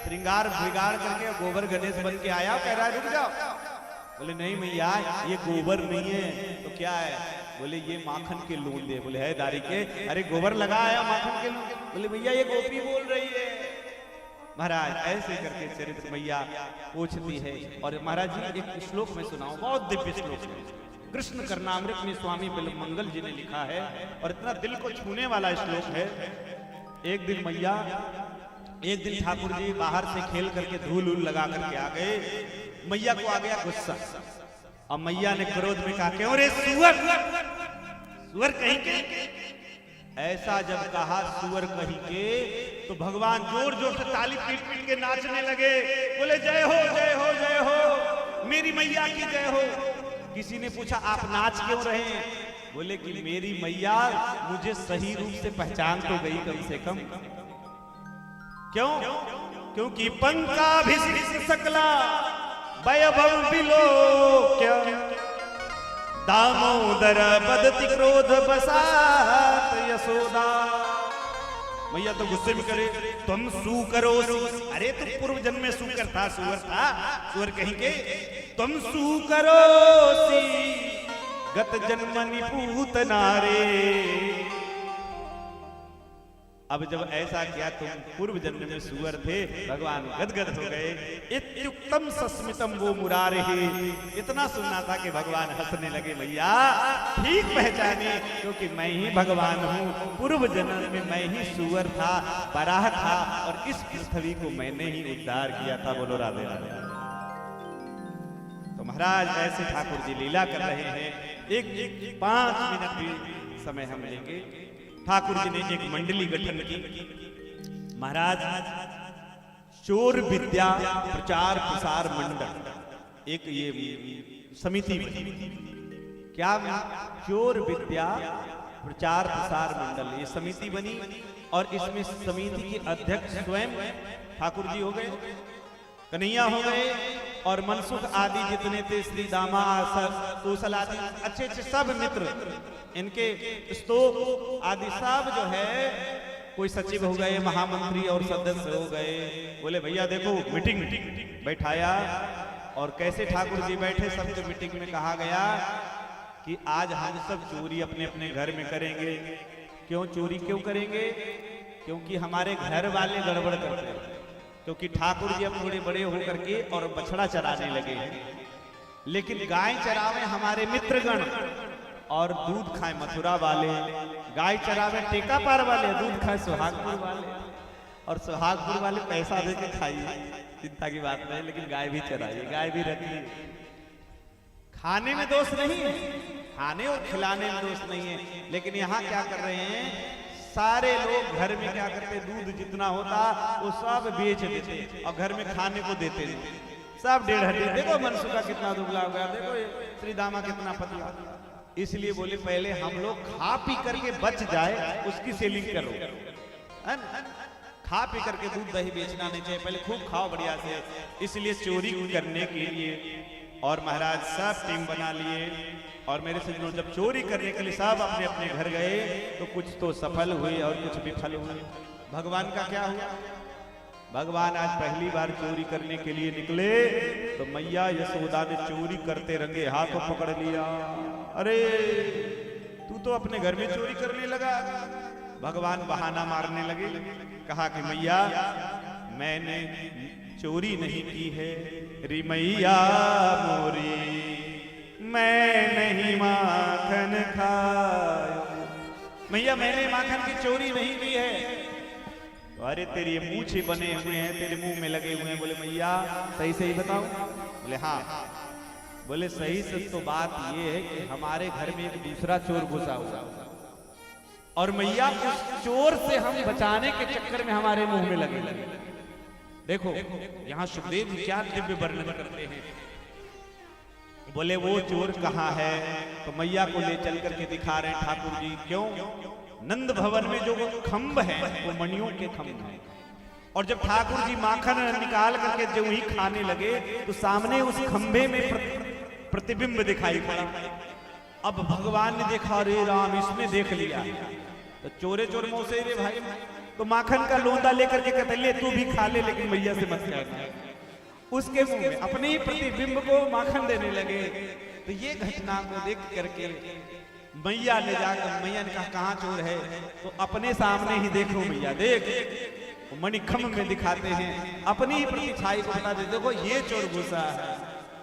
श्रृंगार बिगाड़ करके गोबर गणेश बन के आया, कह रहा है रुक जाओ। बोले नहीं मैया ये गोबर नहीं है। तो क्या है? बोले ये माखन के लोंदे। बोले है दारिके, अरे गोबर लगा आया माखन के लोंदे। बोले भैया ये गोपी बोल रही है। महाराज ऐसे करके चरित्र मैया पूछती है। और महाराज जी एक श्लोक में सुनाऊं, बहुत दिव्य श्लोक है, कृष्ण कर्णामृत में स्वामी बिल्वमंगल जी ने लिखा है और इतना दिल को छूने वाला श्लोक है। एक दिन ठाकुर जी बाहर से खेल करके धूल लगा करके आ गए, मैया को आ गया गुस्सा और मैया ने क्रोध में कहा क्यों रे सुअर, सुअर कहीं के। ऐसा जब कहा सुअर कहीं के तो भगवान जोर जोर से ताली पीट पीट के नाचने लगे। बोले जय हो जय हो जय हो, मेरी मैया की जय हो। किसी ने पूछा आप नाच क्यों रहे हैं? बोले कि मेरी मैया मुझे सही रूप से पहचान तो गई कम से कम। क्यों? क्योंकि पंकाभिषिक्त सकला वैभव विलोक्य दामोदर बदति क्रोध बसात यशोदा। मैया तो गुस्से में करे, तुम सू करो। अरे तुम पूर्व जन्म में सूकर था, सुअर था, सुअर कहीं के। तुम सू करो गत जन्मनि पूत नारे। अब जब ऐसा किया, तुम पूर्व जन्म में सुअर थे, भगवान गदगद हो गए। इत्युक्तम सस्मितम वो मुरारे। इतना सुनना था कि भगवान हंसने लगे। भैया ठीक पहचाने, क्योंकि मैं ही भगवान हूँ। पूर्व जन्म में मैं ही सुअर था, बराह था, और इस पृथ्वी को मैंने ही उद्धार किया था। बोलो राधे राधे। तो महाराज ऐसे ठाकुर जी लीला कर रहे हैं। एक 5 मिनट भी समय हम लेंगे। ठाकुर जी ने एक मंडली गठन की। महाराज चोर विद्या प्रचार प्रसार मंडल, एक ये समिति बनी। क्या? चोर विद्या प्रचार प्रसार मंडल, ये समिति बनी। और इसमें समिति के अध्यक्ष स्वयं ठाकुर जी हो गए, कन्हैया हो गए, और मनसुख आदि जितने थे, श्री दामा कौशल आदि अच्छे अच्छे सब मित्र, इनके स्तोप आदि सब जो है, कोई सचिव हो गए, महामंत्री और सदस्य हो गए। बोले भैया देखो मीटिंग बैठाया, और कैसे ठाकुर जी बैठे, सबके मीटिंग में कहा गया कि आज हम सब चोरी अपने अपने घर में करेंगे। क्यों चोरी क्यों करेंगे? क्योंकि हमारे घर वाले गड़बड़ करते हैं। क्योंकि ठाकुर जी अब थोड़े बड़े होकर के और बछड़ा चराने लगे हैं, लेकिन गाय चरावे हमारे मित्रगण, और दूध खाए मथुरा वाले। गाय चरावे टेकापार वाले, दूध खाए सुहागपुर वाले, और सुहागपुर वाले पैसा दे के खाइए, चिंता की बात नहीं, लेकिन गाय भी चराइए, गाय भी रखिए। खाने में दोष नहीं है, खाने और खिलाने में दोष नहीं है। लेकिन यहाँ क्या कर रहे हैं, सारे लोग घर में क्या करते, दूध जितना होता वो सब बेच देते, और घर में खाने को देते नहीं। सब 1.5 देखो मनसुखा कितना दुबला हो गया, देखो श्री दामा कितना पतला। इसलिए बोले पहले हम लोग खा पी करके बच जाए, उसकी सेलिंग करो, है ना? खा पी करके दूध दही बेचना नहीं चाहिए, पहले खूब खाओ बढ़िया से। इसलिए चोरी करने के लिए और महाराज सब टीम बना लिए। और मेरे सज्जनों, जब चोरी करने के लिए सब अपने अपने घर गए, तो कुछ तो सफल हुए और कुछ विफल हुए। भगवान का क्या हुआ? भगवान आज पहली बार चोरी करने के लिए निकले, तो मैया यशोदा ने चोरी करते रंगे हाथों पकड़ लिया। अरे तू तो अपने घर में चोरी करने लगा। भगवान बहाना मारने लगे, कहा कि मैया मैंने चोरी नहीं की है, री मैया मोरी, मैं नहीं माखन खाया। मैया मैंने माखन की चोरी नहीं की है। तो अरे तेरी मूछे बने हुए हैं, तेरे मुंह में लगे हुए हैं। बोले मैया सही सही बताओ। बोले हाँ। बोले सही से तो बात ये है कि हमारे घर में एक दूसरा चोर घुसा हुआ, और मैया उस चोर से हम बचाने के चक्कर में हमारे मुंह में लगे। देखो यहाँ सुखदेव जी क्या दिव्य वर्णन करते हैं। बोले वो चोर कहाँ है? तो मैया को ले चल करके दिखा रहे हैं ठाकुर जी। क्यों? नंद भवन में जो वो खंभ है, वो मणियों के खंभ हैं। और जब ठाकुर जी माखन निकाल करके जो ही खाने लगे, तो सामने उस खंभे में प्रतिबिंब दिखाई पड़ा। अब भगवान ने देखा, रे राम इसने देख लिया। तो चोरे चोर मुंह से रे भाई, तो माखन का लोंदा लेकर के कहते ले तू भी खा ले, लेकिन मैया से मत कहना। उसके मुंह में अपने ही प्रतिबिंब को माखन देने लगे। तो ये घटना को देख करके मैया ने जाकर, मैया ने कहा कहाँ चोर है? तो अपने सामने ही देखो मैया, देख मणिखंभ में दिखाते हैं, अपनी ही प्रतिछाई को बता दे, देखो ये चोर घुसा है।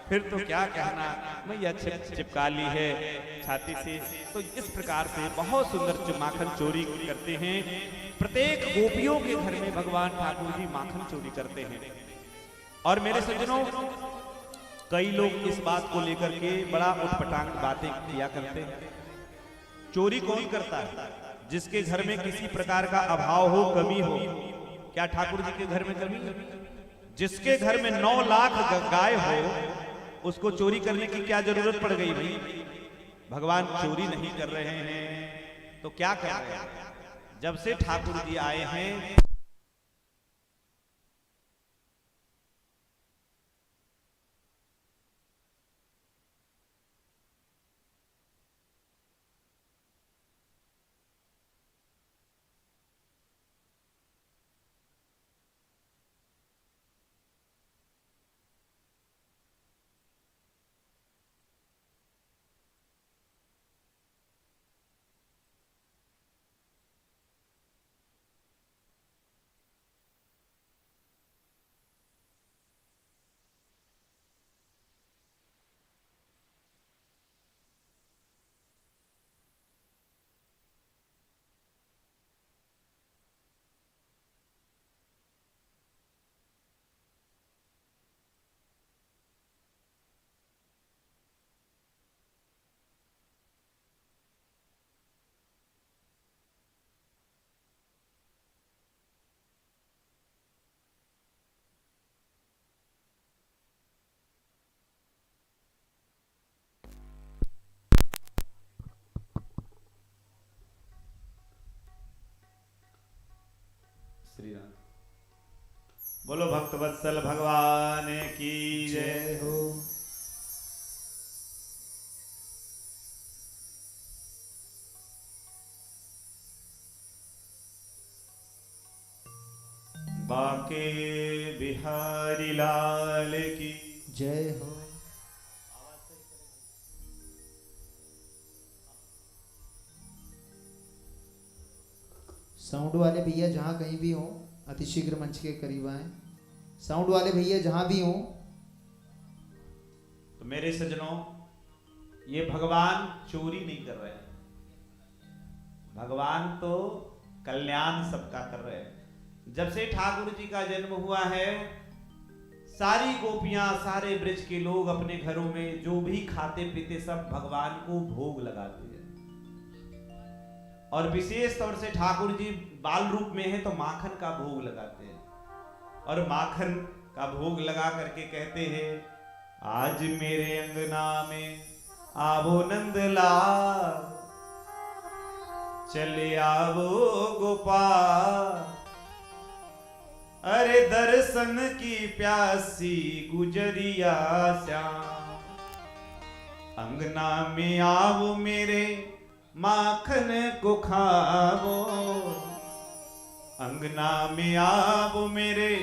फिर तो क्या कहना, मैया चिपका ली है छाती से। तो इस प्रकार से बहुत सुंदर माखन चोरी करते हैं। प्रत्येक गोपियों के घर में भगवान ठाकुर जी माखन चोरी करते हैं। और मेरे सज्जनों, कई लोग इस बात को लेकर के बड़ा उटपटांग बातें किया करते हैं। चोरी कौन करता है? जिसके घर में किसी प्रकार का अभाव हो, कमी हो। क्या ठाकुर जी के घर में कमी? जिसके घर में 9 लाख गाय हो, उसको चोरी करने की क्या जरूरत पड़ गई भाई? भगवान चोरी नहीं कर रहे हैं, तो क्या कर रहे हैं? जब से ठाकुर जी आए हैं, श्री राम। बोलो भक्त वत्सल भगवान की जय हो। बाके बिहारी लाल की जय हो। साउंड वाले भैया जहाँ कहीं भी हो अतिशीघ्र मंच के करीब आए। साउंड वाले भैया जहाँ भी हो। तो मेरे सज्जनों, ये भगवान चोरी नहीं कर रहे हैं, भगवान तो कल्याण सबका कर रहे हैं। जब से ठाकुर जी का जन्म हुआ है, सारी गोपियां, सारे ब्रज के लोग अपने घरों में जो भी खाते पीते सब भगवान को भोग लगाते हैं। और विशेष तौर से ठाकुर जी बाल रूप में है तो माखन का भोग लगाते हैं, और माखन का भोग लगा करके कहते हैं, आज मेरे अंगना में आवो नंदलाल, चले आवो गोपाल, अरे दर्शन की प्यासी गुजरिया श्याम, अंगना में आवो मेरे माखन को खावो, अंगना में आवो मेरे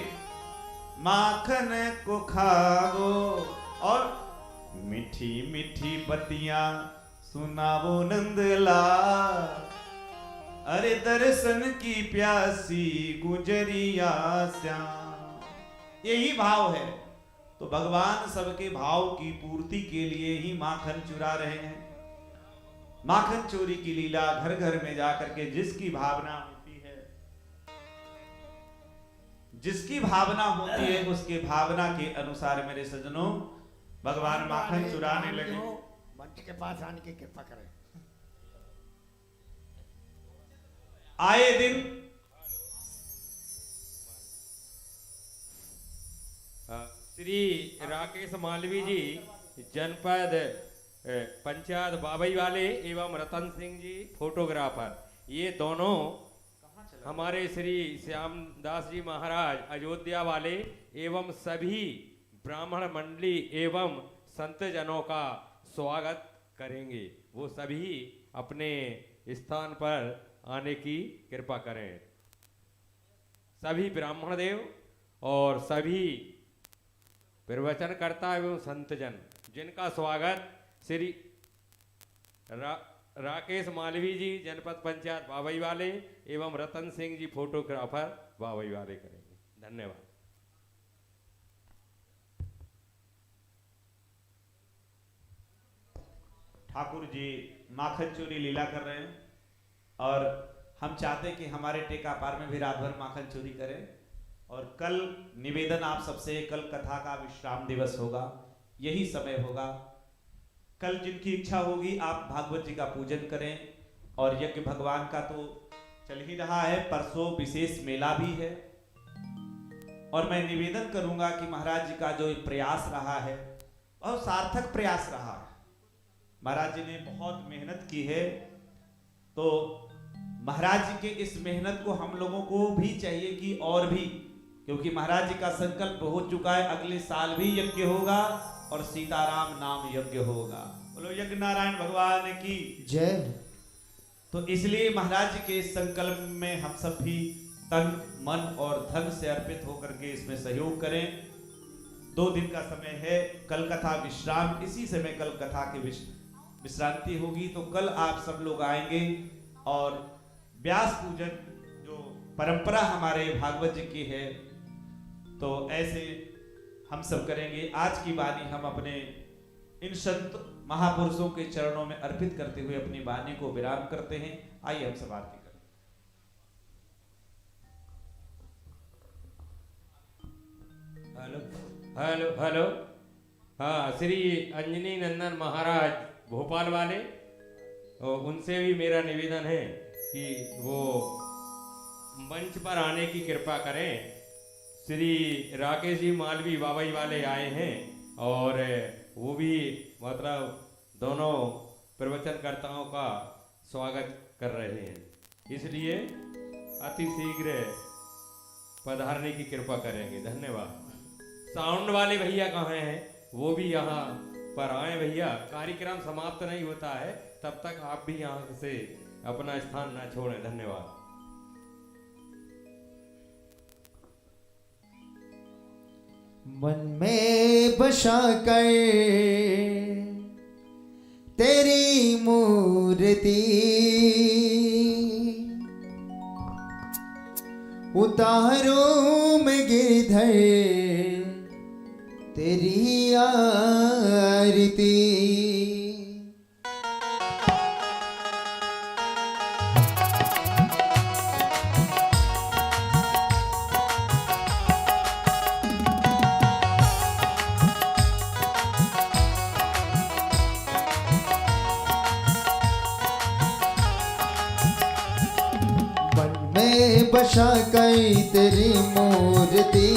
माखन को खावो, और मीठी मीठी बतियां सुनावो नंदलाल, अरे दर्शन की प्यासी गुजरिया श्याम। यही भाव है। तो भगवान सबके भाव की पूर्ति के लिए ही माखन चुरा रहे हैं। माखन चोरी की लीला घर घर में जाकर के जिसकी भावना होती है, जिसकी भावना होती है उसके भावना के अनुसार मेरे सज्जनों भगवान माखन चुराने लगे। मंच के पास आने की कृपा करें। आए दिन श्री राकेश मालवी जी जनपद पंचायत बाबई वाले एवं रतन सिंह जी फोटोग्राफर, ये दोनों हमारे श्री श्यामदास जी महाराज अयोध्या वाले एवं सभी ब्राह्मण मंडली एवं संत जनों का स्वागत करेंगे। वो सभी अपने स्थान पर आने की कृपा करें। सभी ब्राह्मण देव और सभी प्रवचनकर्ता एवं संतजन जिनका स्वागत श्री राकेश मालवी जी जनपद पंचायत बाबई वाले एवं रतन सिंह जी फोटोग्राफर बाबई वाले करेंगे। धन्यवाद। ठाकुर जी माखन चोरी लीला कर रहे हैं, और हम चाहते हैं कि हमारे टेका पार में भी रात भर माखन चोरी करें। और कल निवेदन आप सबसे, कल कथा का विश्राम दिवस होगा, यही समय होगा। कल जिनकी इच्छा होगी आप भागवत जी का पूजन करें, और यज्ञ भगवान का तो चल ही रहा है, परसों विशेष मेला भी है। और मैं निवेदन करूंगा कि महाराज जी का जो प्रयास रहा है बहुत सार्थक प्रयास रहा है। महाराज जी ने बहुत मेहनत की है, तो महाराज जी के इस मेहनत को हम लोगों को भी चाहिए कि और भी, क्योंकि महाराज जी का संकल्प हो चुका है, अगले साल भी यज्ञ होगा और सीताराम नाम यज्ञ होगा। बोलो यज्ञ नारायण भगवान की जय। तो इसलिए महाराज जी के इस संकल्प में हम सब भी तन मन और धन से अर्पित होकर के इसमें सहयोग करें। 2 दिन का समय है, कल कथा विश्राम, इसी समय कल कथा की विश्रांति होगी। तो कल आप सब लोग आएंगे और व्यास पूजन जो परंपरा हमारे भागवत जी की है, तो ऐसे हम सब करेंगे। आज की वाणी हम अपने इन संत महापुरुषों के चरणों में अर्पित करते हुए अपनी वाणी को विराम करते हैं। आइए हम सब आरती करें। Hello hello hello. हाँ, श्री अंजनी नंदन महाराज भोपाल वाले, और उनसे भी मेरा निवेदन है कि वो मंच पर आने की कृपा करें। श्री राकेश जी मालवी बाबई वाले आए हैं, और वो भी मतलब दोनों प्रवचनकर्ताओं का स्वागत कर रहे हैं, इसलिए अति शीघ्र पधारने की कृपा करेंगे। धन्यवाद। साउंड वाले भैया कहाँ हैं? वो भी यहाँ पर आए भैया। कार्यक्रम समाप्त नहीं होता है तब तक आप भी यहाँ से अपना स्थान ना छोड़ें। धन्यवाद। मन में बसा कर तेरी मूर्ति उतारूं मैं गिरधर तेरी आरती। बसा कर तेरी मूर्ति,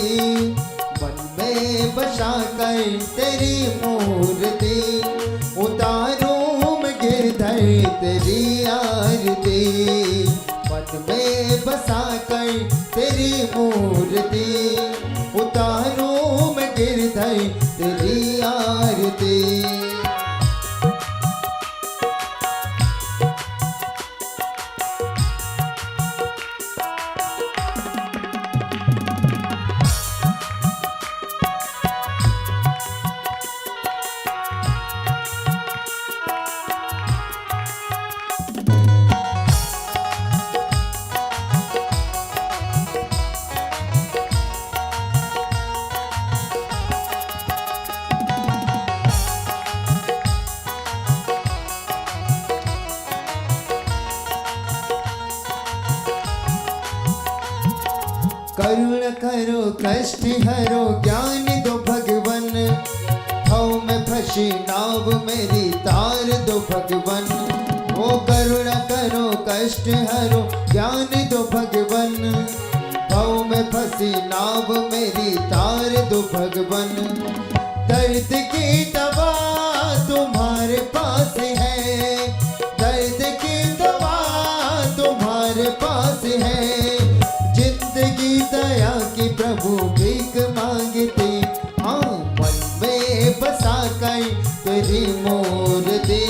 मन में बसा कर तेरी मूर्ति उतारूं मैं गिरधर तेरी आरती। मन में बसा कर तेरी मूर्ति उतारूं मैं गिरधर तेरी आरती। करुण करो कष्ट हरो ज्ञान दो भगवन, भव में फंसी नाव मेरी तार दो भगवन। ओ करुण करो कष्ट हरो ज्ञान दो भगवन, भव में फंसी नाव मेरी तार दो भगवन। दर्द की दवा तुम्हारे पास है, दर्द की दवा तुम्हारे पास है। जिंदगी दया की प्रभु भीख मांगती, हाँ मन में बसा कर तेरी मूर्ति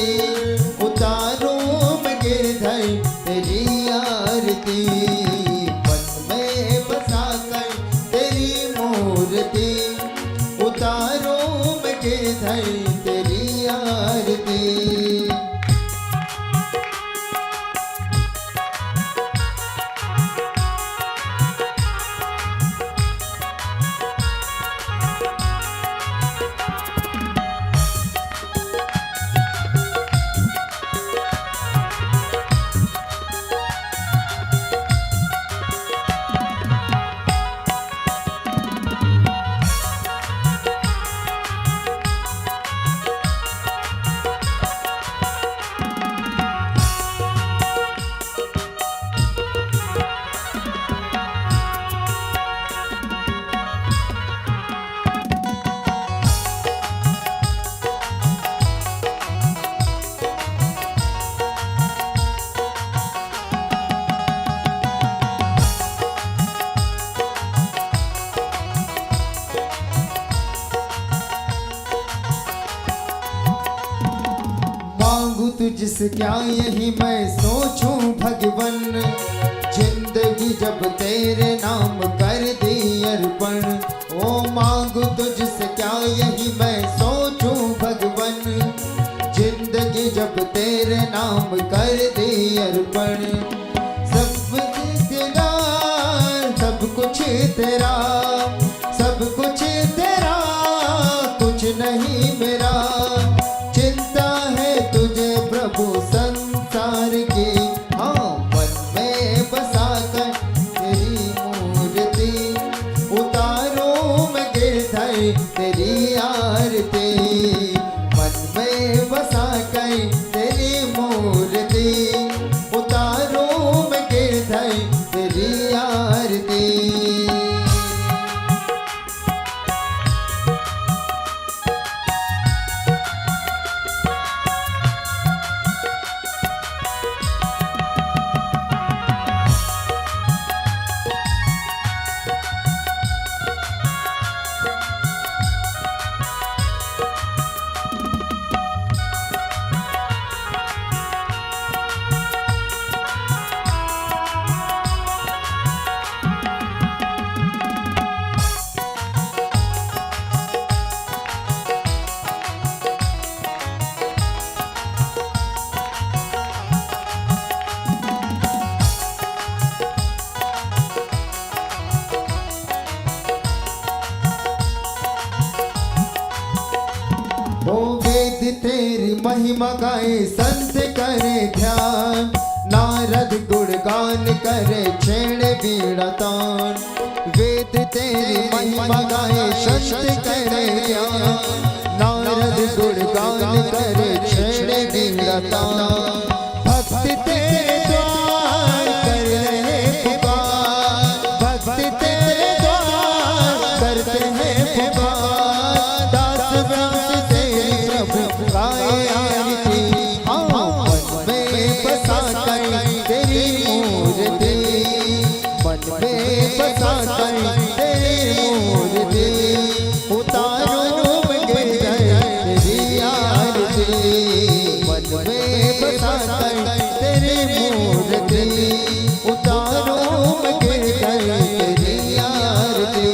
उतारूं मैं गिरधर तेरी आरती। मन में बसा कर तेरी मूर्ति उतारूं मैं गिरधर तेरी आरती। तुझसे क्या यही मैं सोचूं भगवन, जिंदगी जब तेरे नाम कर दी अर्पण। ओ मांगू तुझसे क्या यही मैं सोचूं भगवन, जिंदगी जब तेरे नाम कर दी अर्पण। सब तेरा सब कुछ तेरा, सब कुछ तेरा कुछ नहीं मेरा। चिंता है तुझे प्रभु संसार की, हाँ मन में बसा कर तेरी मूर्ति उतारूं मैं गिरधर तेरी आरती। मन में बसा कर तेरी मूर्ति उतारूं मैं गिरधर तेरी आरती। महिमा गाए संत करे ध्यान, नारद गुणगान करे छेड़ बीड़ा तान। वेद तेरी महिमा गाए संत करे ध्यान, नारद गुणगान करे छेड़ बीड़ा तान। भक्त तेरे द्वार कर रहे पुकार, भक्त तेरे द्वार करते हैं पुकार। दास व्यास तेरी प्रभु गाए आरती, मन में बसा कर तेरी मूर्ति, मन में बसा कर तेरी मूर्ति। उतारो गिरधर तेरी आरती, मन में बसा कर तेरी मूर्ति। उतारो गिरधर तेरी आरती।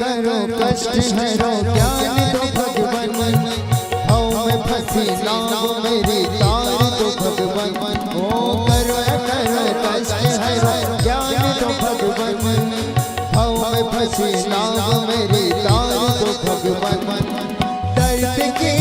करो कष्ट हरो ज्ञान दो भगवन, भव में फंसी नाव मेरी तार दो भगवन। ओ करो कष्ट हरो ज्ञान दो भगवन, भव में फंसी नाव मेरी तार दो भगवन। दर्द की